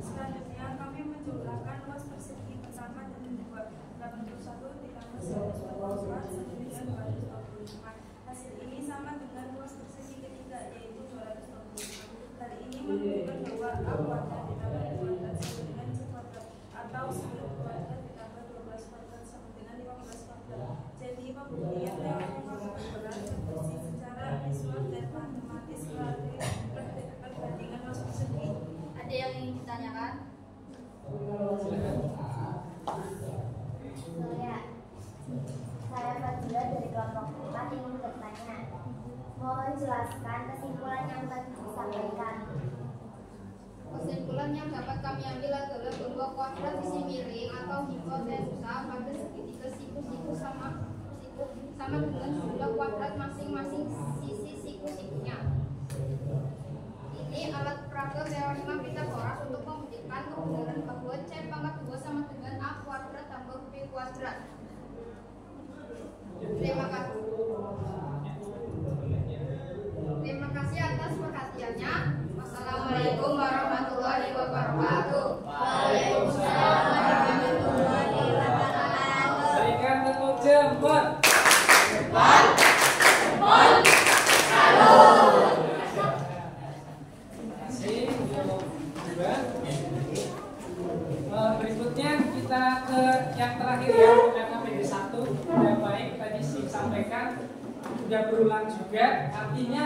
Selanjutnya kami menjumlahkan luas persegi pertama dan kedua 81 ditambah 144 dengan 225. Hasil ini sama dengan luas persegi ketiga yaitu 225. Hal ini menunjukkan bahwa A kuadrat ditambah 2 kuadrat sama dengan C kuadrat, atau 9 kuadrat ditambah 12 kuadrat sama dengan 15 kuadrat. Jadi pembuktian teorema Pythagoras terbukti secara visual dan matematis melalui perbandingan luas persegi. Ada yang ingin ditanyakan? Saya Fadila dari kelompok 4 ingin bertanya. Mohon jelaskan kesimpulan yang tadi disampaikan. Kesimpulan yang dapat kami ambil adalah bahwa kuadrat sisi miring atau hipotenusa pada segitiga siku-siku sama dengan jumlah kuadrat masing-masing sisi siku-sikunya. Ini alat peraga teorema Pythagoras untuk membuktikan kebenaran bahwa C pangkat 2 sama dengan A kuadrat tambah B kuadrat. Terima kasih. Terima kasih atas perhatiannya. Wassalamualaikum warahmatullahi wabarakatuh. Waalaikumsalam warahmatullahi wabarakatuh. Berikan tepuk jempol. Berikutnya kita ke yang terakhir ya, KPD 1. Sudah baik tadi disampaikan, sudah berulang juga. Artinya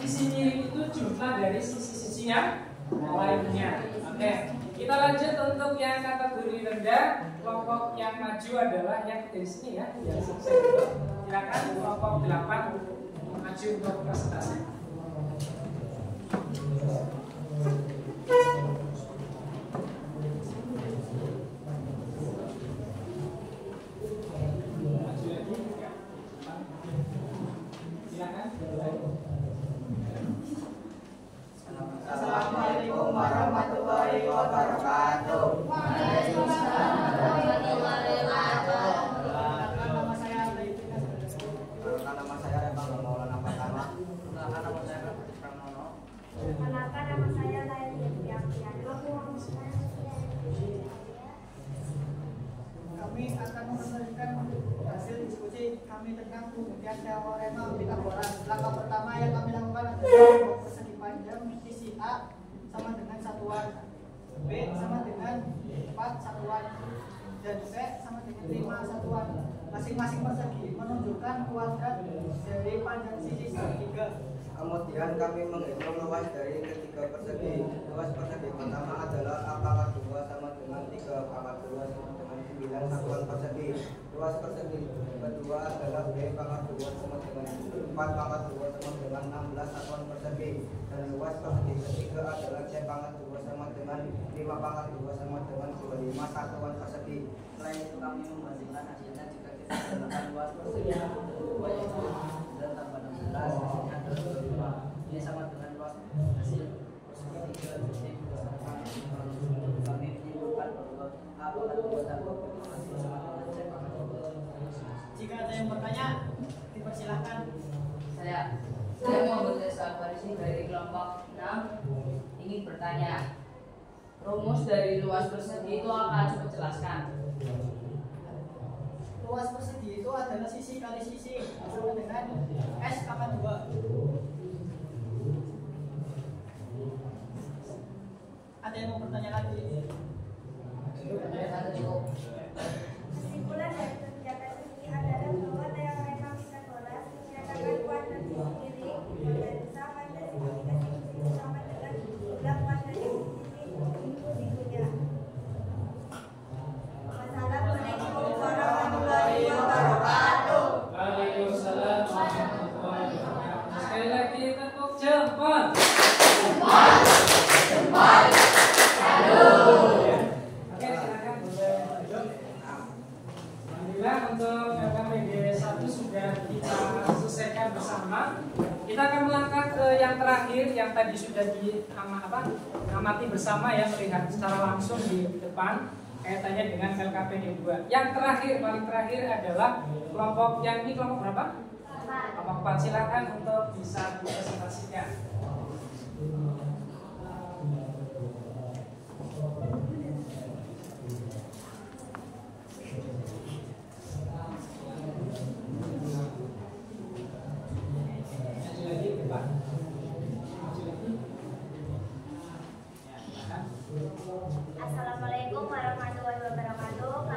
sisi miring itu jumlah dari sisi-sisi yang lainnya. Oke, kita lanjut untuk yang kategori rendah. Kelompok yang maju adalah yang dari sini ya, yang sukses itu. Silakan kelompok 8 maju untuk presentasi. Assalamualaikum warahmatullahi wabarakatuh. Waalaikumsalam warahmatullahi wabarakatuh. Nama saya Rebang Maulana Pertama. Nama saya Pramono. Perkenalkan, nama saya Laili panjang, kemudian teorema Pitagoras. Langkah pertama yang kami lakukan adalah persegi panjang sisi A sama dengan satuan, B sama dengan 4 satuan, dan C sama dengan 5 satuan. Masing-masing persegi menunjukkan kuadrat dari panjang sisi segitiga. Kemudian kami menghitung luas dari ketiga persegi. Luas persegi pertama adalah A pangkat 2 sama dengan 3 pangkat 2 sama dengan 9 satuan persegi. Luas persegi kedua adalah B pangkat 2 sama dengan 4 pangkat 2 sama dengan 16 satuan persegi. Dan luas persegi ketiga adalah C pangkat 2 sama dengan 5 pangkat 2 sama dengan 25 satuan persegi. Selain itu kami membandingkan hasilnya jika kita menggunakan luas persegi 2 yaitu 9 tambah 16 hasilnya adalah 25. Ini sama dengan luas hasil persegi 3 jadi kami menyimpulkan bahwa A pangkat 2 tambah hasil sama dengan C pangkat 2. Jika ada yang bertanya, dipersilahkan. Saya Muhammad Farisi dari kelompok 6 ingin bertanya, rumus dari luas persegi itu apa? Coba jelaskan. Luas persegi itu adalah sisi kali sisi sama dengan S pangkat 2. Ada yang mau bertanya lagi? Kesimpulan dari kegiatan ini adalah bahwa teorema Pitagoras menyatakan kuadrat sisi miring berbentuk pada segitiga siku sama dengan jumlah kuadrat siku-sikunya. Wassalamualaikum warahmatullahi wabarakatuh. Waalaikumsalam warahmatullahi wabarakatuh. Sekali lagi tepuk jempol. Oke, silakan boleh duduk. Alhamdulillah untuk LKPD 1 sudah kita selesaikan bersama. Kita akan melangkah ke yang terakhir yang tadi sudah diamati bersama ya, melihat secara langsung di depan kaitannya dengan LKPD 2. Yang terakhir, paling terakhir adalah kelompok yang ini kelompok berapa? Kelompok 4. Silakan untuk bisa dipresentasikan. Assalamualaikum warahmatullahi wabarakatuh.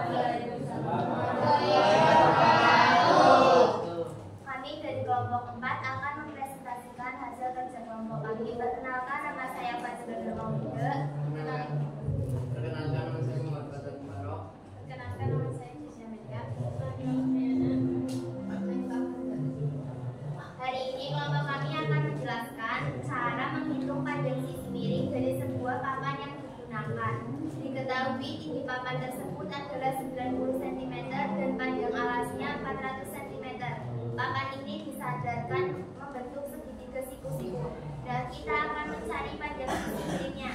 Kami dari kelompok 4 akan mempresentasikan hasil kerja kelompok kami. Perkenalkan, nama saya Fazlul Nurmaude. Perkenalkan, nama saya Muhammad Fatul Marok. Perkenalkan, nama saya Cisha Media. Hari ini kelompok kami akan menjelaskan cara menghitung panjang sisi miring dari sebuah papan yang digunakan. Diketahui tinggi papan tersebut adalah 90 cm dan panjang alasnya 400 cm. Papan ini disadarkan membentuk segitiga siku-siku dan kita akan mencari panjang sisi miringnya.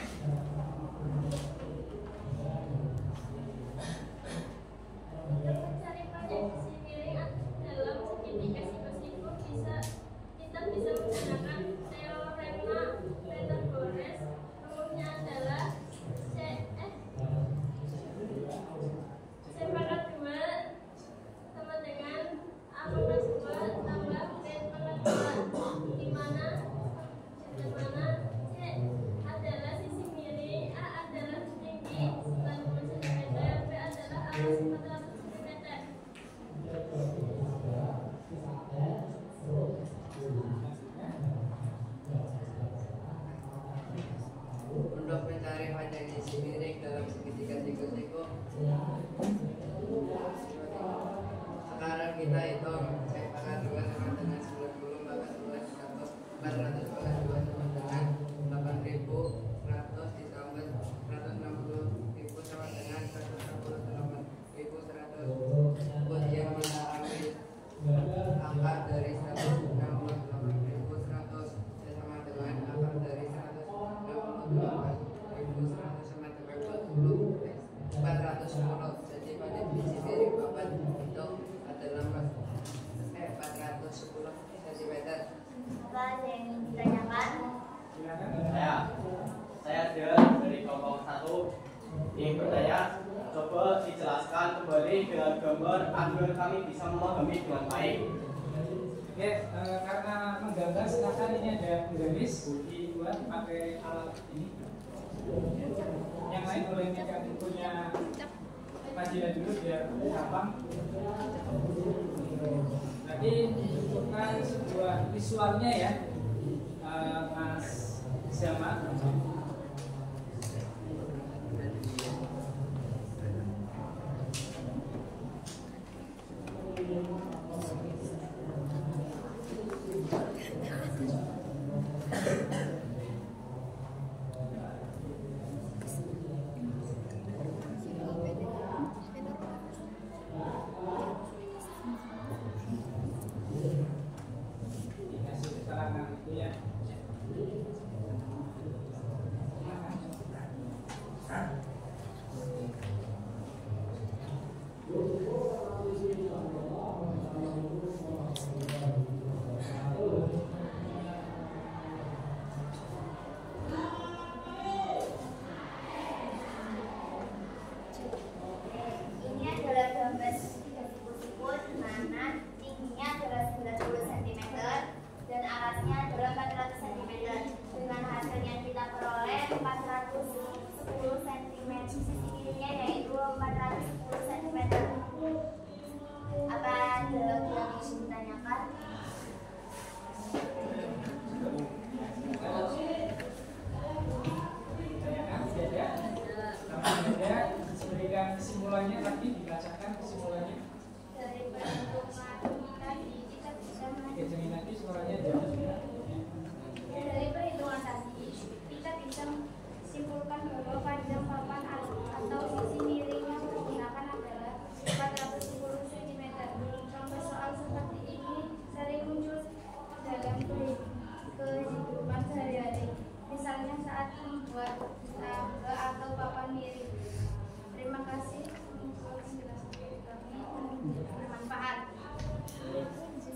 Untuk mencari panjang sisi miring dalam segitiga siku-siku kita bisa menggunakan teorema Pitagoras. Rumusnya adalah C pangkat 2 sama dengan A pangkat 2 tambah B pangkat 2, di mana C adalah sisi miring, A adalah tinggi 90 cm, B adalah alas 400 cm. Untuk mencari panjang sisi miring dalam segitiga siku-siku, sekarang kita hitung C pangkat 2 sama dengan 90 pangkat 2 400 pangkat 2 sama dengan 8.100 ditambah 160.000 sama dengan 168.100. Kemudian kita ambil akar dari 168.100 sama dengan akar dari 168.100 sama dengan 410. Jadi pada sisi miring papan itu adalah 410 cm. Apa yang ingin ditanyakan? Saya dari kelompok 1 ingin bertanya, coba dijelaskan kembali dengan gambar agar kami bisa memahami dengan baik. Oke, karena menggambar silakan ini ada garis dibuat pakai alat ini. Yang lain boleh megang bukunya Fadilah dulu biar gampang. Tadi bukan sebuah visualnya ya, Mas Zama. Kesimpulannya tadi dibacakan kesimpulannya. Dari perhitungan tadi kita bisa nanti suaranya jauh. Dari perhitungan tadi kita bisa simpulkan bahwa panjang papan atau sisi miring yang digunakan adalah 410 cm. Contoh soal seperti ini sering muncul dalam kehidupan sehari-hari. Misalnya saat membuat tangga atau papan miring. Terima kasih untuk penjelasan kami bermanfaat.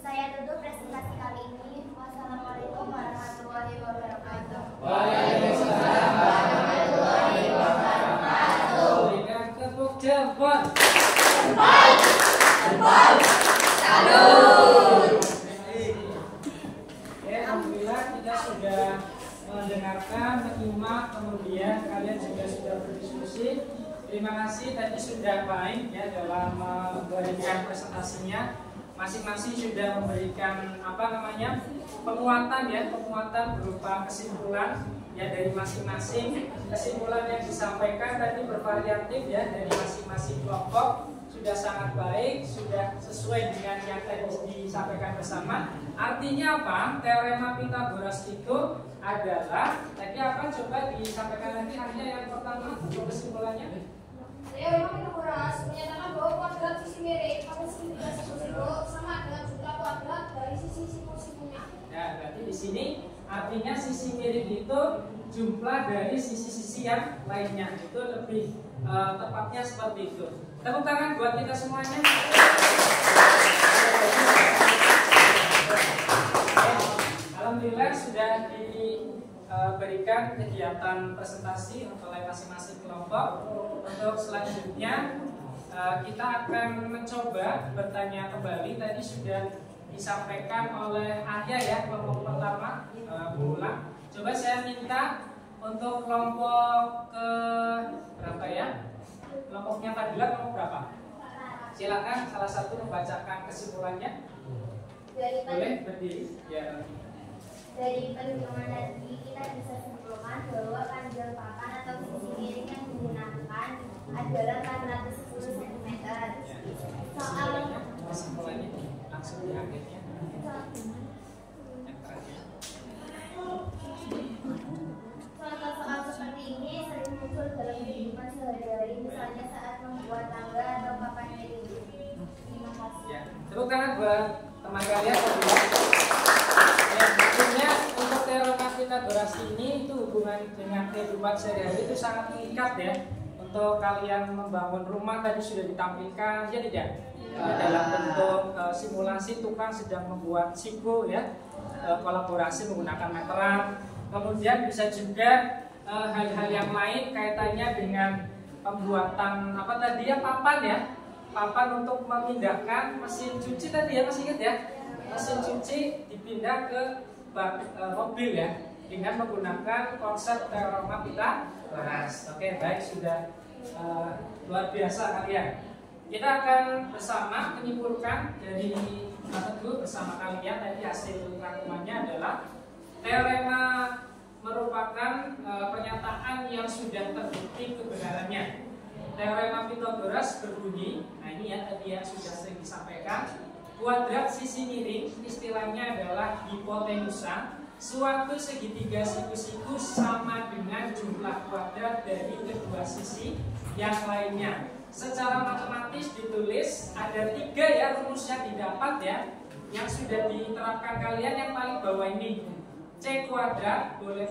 Saya tutup presentasi kali ini. Wassalamualaikum warahmatullahi wabarakatuh. Waalaikumsalam warahmatullahi wabarakatuh. Berikan tepuk jempol. Jempol. Jempol. Salut. Ya, alhamdulillah kita sudah mendengarkan, menyimak, kemudian kalian juga sudah berdiskusi. Terima kasih tadi sudah baik ya dalam memberikan presentasinya. Masing-masing sudah memberikan penguatan berupa kesimpulan ya dari masing-masing. Kesimpulan yang disampaikan tadi bervariatif ya dari masing-masing kelompok, sudah sangat baik, sudah sesuai dengan yang tadi disampaikan bersama. Artinya apa? Teorema Pythagoras itu adalah tadi apa? Coba disampaikan lagi hanya yang pertama untuk kesimpulannya. Teorema Pythagoras menyatakan bahwa kuadrat sisi miring pada segitiga siku-siku sama dengan jumlah kuadrat dari sisi siku-sikunya. Ya, berarti di sini artinya sisi miring itu jumlah dari sisi-sisi yang lainnya. Itu lebih tepatnya seperti itu. Tepuk tangan buat kita semuanya. Alhamdulillah sudah diberikan kegiatan presentasi oleh masing-masing kelompok. Untuk selanjutnya kita akan mencoba bertanya kembali. Tadi sudah disampaikan oleh Arya ya, kelompok pertama berulang. Coba saya minta untuk kelompok ke berapa ya? Kelompoknya Fadilah kelompok berapa? Silakan salah satu membacakan kesimpulannya. Boleh berdiri ya. Dari perhitungan tadi kita bisa simpulkan bahwa panjang papan atau sisi miring yang digunakan adalah 410 cm. Soal kesimpulannya langsung di akhirnya. Contoh soal seperti ini sering muncul dalam kehidupan sehari-hari, misalnya saat membuat tangga atau papan miring. Terima kasih. Ya, tepuk tangan buat teman kalian. Ya, tentunya untuk teorema Pythagoras ini itu hubungan dengan kehidupan sehari-hari itu sangat mengikat ya. Untuk kalian membangun rumah tadi sudah ditampilkan, ya tidak? Dalam bentuk simulasi tukang sedang membuat siku ya, kolaborasi menggunakan meteran. Kemudian bisa juga hal-hal yang lain kaitannya dengan pembuatan apa tadi ya, papan ya, papan untuk memindahkan mesin cuci tadi ya, masih ingat ya? Mesin cuci dipindah ke bak mobil ya, dengan menggunakan konsep teorema Pythagoras. Oke, baik, sudah luar biasa kalian. Kita akan bersama menyimpulkan dari materi bersama kalian. Tadi hasil rangkumannya adalah teorema merupakan pernyataan yang sudah terbukti kebenarannya. Teorema Pythagoras berbunyi, nah ini ya tadi yang sudah sering disampaikan, kuadrat sisi miring istilahnya adalah hipotenusa. Suatu segitiga siku-siku sama dengan jumlah kuadrat dari kedua sisi yang lainnya. Secara matematis ditulis ada 3 ya rumus yang didapat ya, yang sudah diterapkan kalian. Yang paling bawah ini C kuadrat, boleh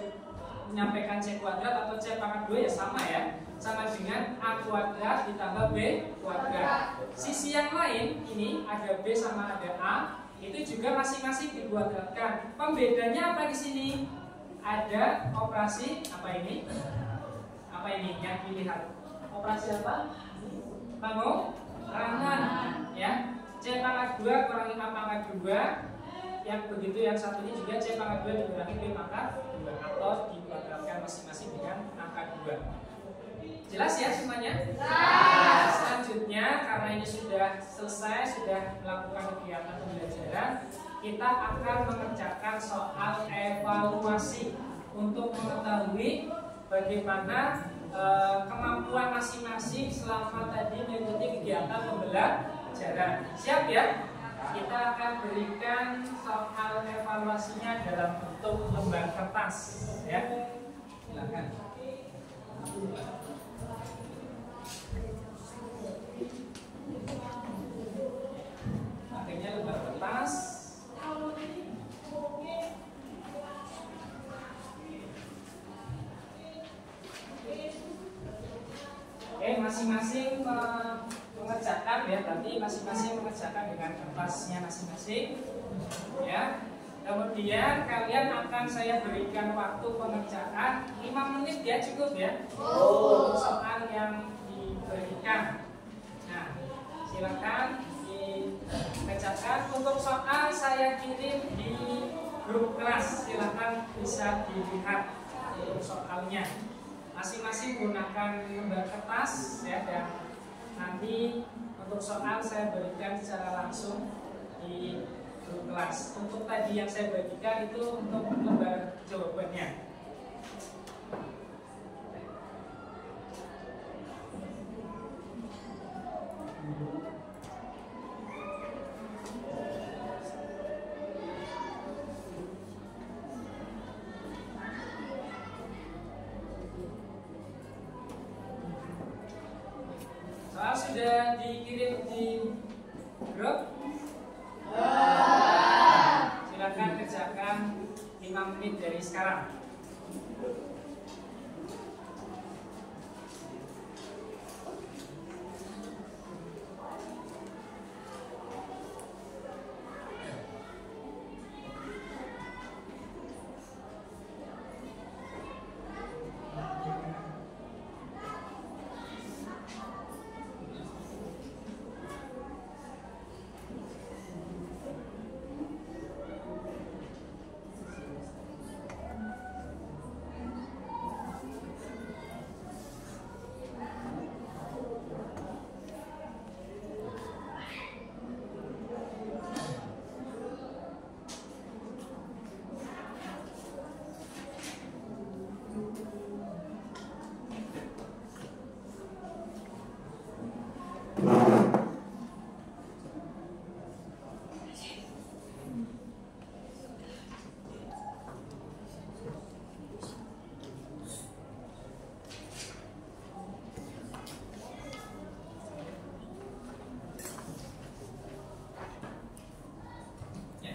menyampaikan C kuadrat atau C pangkat 2 ya sama ya, sama dengan A kuadrat ditambah B kuadrat. Sisi yang lain ini ada B sama ada A, itu juga masing-masing dikuadratkan. Pembedanya apa di sini? Ada operasi apa ini? Apa ini yang dilihat? Operasi apa? Pengurangan ya. C pangkat 2 kurangi A pangkat 2. Yang begitu yang satu ini juga C pangkat 2 dikurangi B pangkat 2 atau dikuadratkan masing-masing dengan angka 2. Jelas ya semuanya? Nah, selanjutnya karena ini sudah selesai, sudah melakukan kegiatan pembelajaran, kita akan mengerjakan soal evaluasi untuk mengetahui bagaimana kemampuan masing-masing selama tadi mengikuti kegiatan pembelajaran. Siap ya? Kita akan berikan soal evaluasinya dalam bentuk lembar kertas ya. Silakan. Pakainya lembar kertas. Oke, masing-masing mengerjakan ya, tapi masing-masing mengerjakan dengan kertasnya masing-masing ya. Kemudian kalian akan saya berikan waktu pengerjaan 5 menit ya, cukup ya untuk soal yang diberikan. Nah, silakan dikerjakan. Untuk soal saya kirim di grup kelas, silakan bisa dilihat untuk soalnya. Masing-masing gunakan lembar kertas ya, dan nanti untuk soal saya berikan secara langsung di grup kelas. Untuk tadi yang saya bagikan itu untuk lembar jawabannya. Soal sudah dikirim di grup? Silakan kerjakan 5 menit dari sekarang.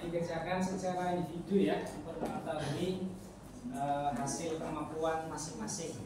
Dikerjakan secara individu ya, untuk mengetahui hasil kemampuan masing-masing.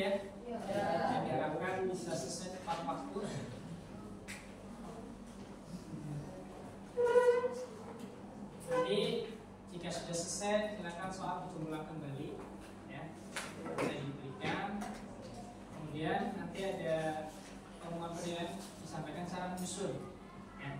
ya. Dan diharapkan bisa selesai tepat waktu. Nanti jika sudah selesai, silakan soal dijumlah kembali ya, bisa diberikan. Kemudian nanti ada pengumuman penilaian disampaikan secara menyusun ya.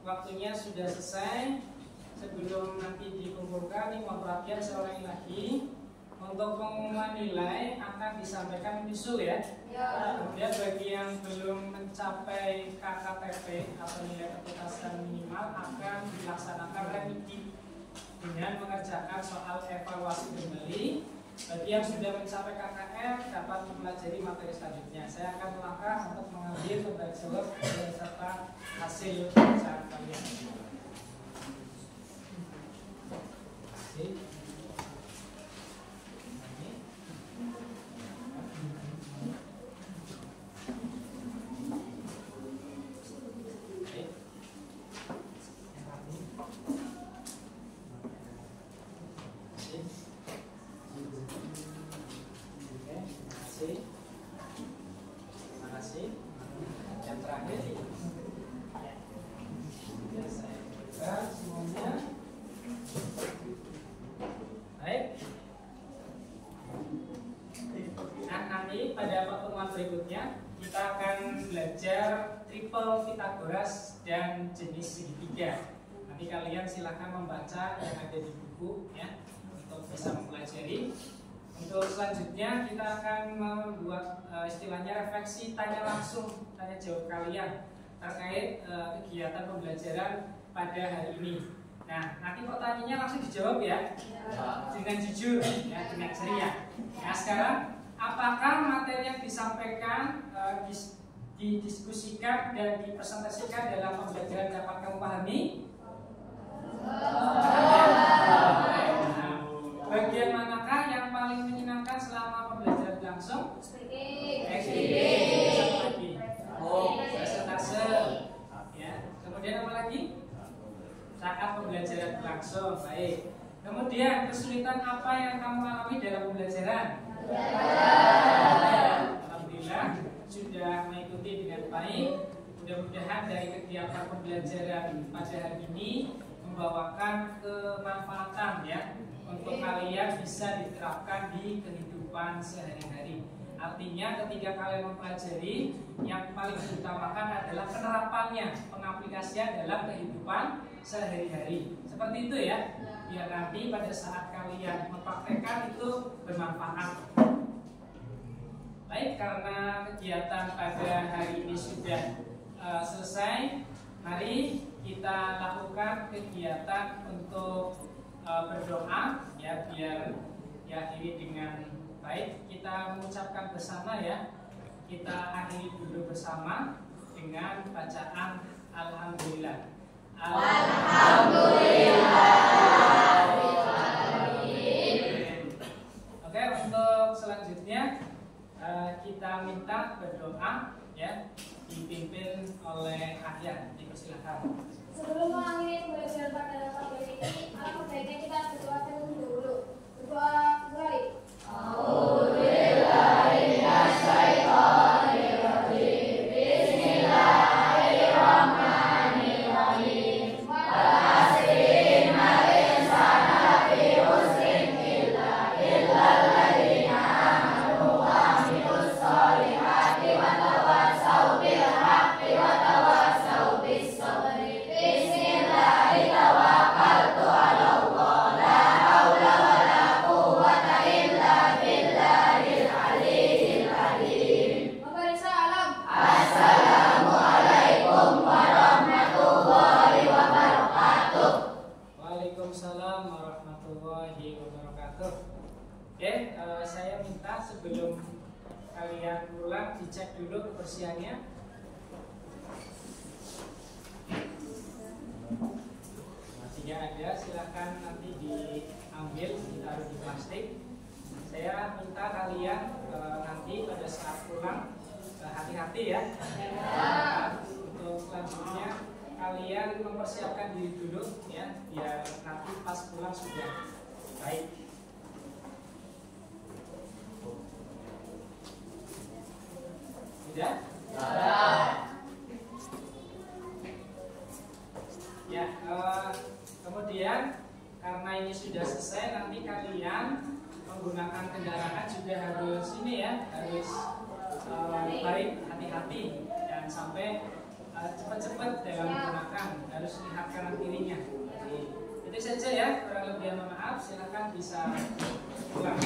Waktunya sudah selesai. Sebelum nanti dikumpulkan, ini mohon perhatian saya ulangi lagi. Untuk pengumuman nilai akan disampaikan menyusul ya. Kemudian bagi yang belum mencapai KKTP atau nilai ketuntasan minimal akan dilaksanakan remedi dengan mengerjakan soal evaluasi kembali. Bagi yang sudah mencapai KKM dapat mempelajari materi selanjutnya. Saya akan melangkah untuk mengambil pemberi jawab beserta hasil pemeriksaan kalian. Berikutnya kita akan belajar triple Pythagoras dan jenis segitiga. Nanti kalian silahkan membaca yang ada di buku ya untuk bisa mempelajari. Untuk selanjutnya kita akan membuat istilahnya refleksi tanya langsung, tanya jawab kalian terkait kegiatan pembelajaran pada hari ini. Nah, nanti pertanyaannya langsung dijawab ya, dengan jujur ya, dengan ceria. Nah, sekarang apakah materi yang disampaikan, didiskusikan dan dipresentasikan dalam pembelajaran dapat kamu pahami? Bagian manakah yang paling menyenangkan selama pembelajaran langsung? Presentase. Ya. Kemudian apa lagi? Saat pembelajaran langsung. Baik. Kemudian kesulitan apa yang kamu alami dalam pembelajaran? Alhamdulillah sudah mengikuti dengan baik. Mudah-mudahan dari kegiatan pembelajaran pada hari ini membawakan kemanfaatan ya untuk kalian bisa diterapkan di kehidupan sehari-hari. Artinya ketika kalian mempelajari, yang paling diutamakan adalah penerapannya, pengaplikasian dalam kehidupan sehari-hari. Seperti itu ya. biar nanti pada saat kalian mempraktekkan itu bermanfaat. Baik, karena kegiatan pada hari ini sudah selesai, mari kita lakukan kegiatan untuk berdoa ya, biar diakhiri dengan baik. Kita mengucapkan bersama ya. Kita akhiri dulu bersama dengan bacaan Alhamdulillah. Oke, untuk selanjutnya kita minta berdoa ya, dipimpin oleh Ahyan. Dipersilakan. Sebelum mengakhiri pembelajaran pada pagi ini, alangkah baiknya kita berdoa terlebih dahulu. Berdoa mulai. Waalaikumsalam warahmatullahi wabarakatuh. Oke, saya minta sebelum kalian pulang dicek dulu kebersihannya. Jika ada silakan nanti diambil, ditaruh di plastik. Saya minta kalian nanti pada saat pulang hati-hati ya. Untuk selanjutnya kalian mempersiapkan diri dulu ya, biar nanti pas pulang sudah baik. Sudah? Ya, kemudian karena ini sudah selesai, nanti kalian menggunakan kendaraan juga harus ini ya, harus baik, hati-hati, jangan sampai cepat-cepat dalam menggunakan, harus lihat kanan kirinya. Jadi, itu saja ya, kurang lebih mohon maaf, silakan bisa pulang.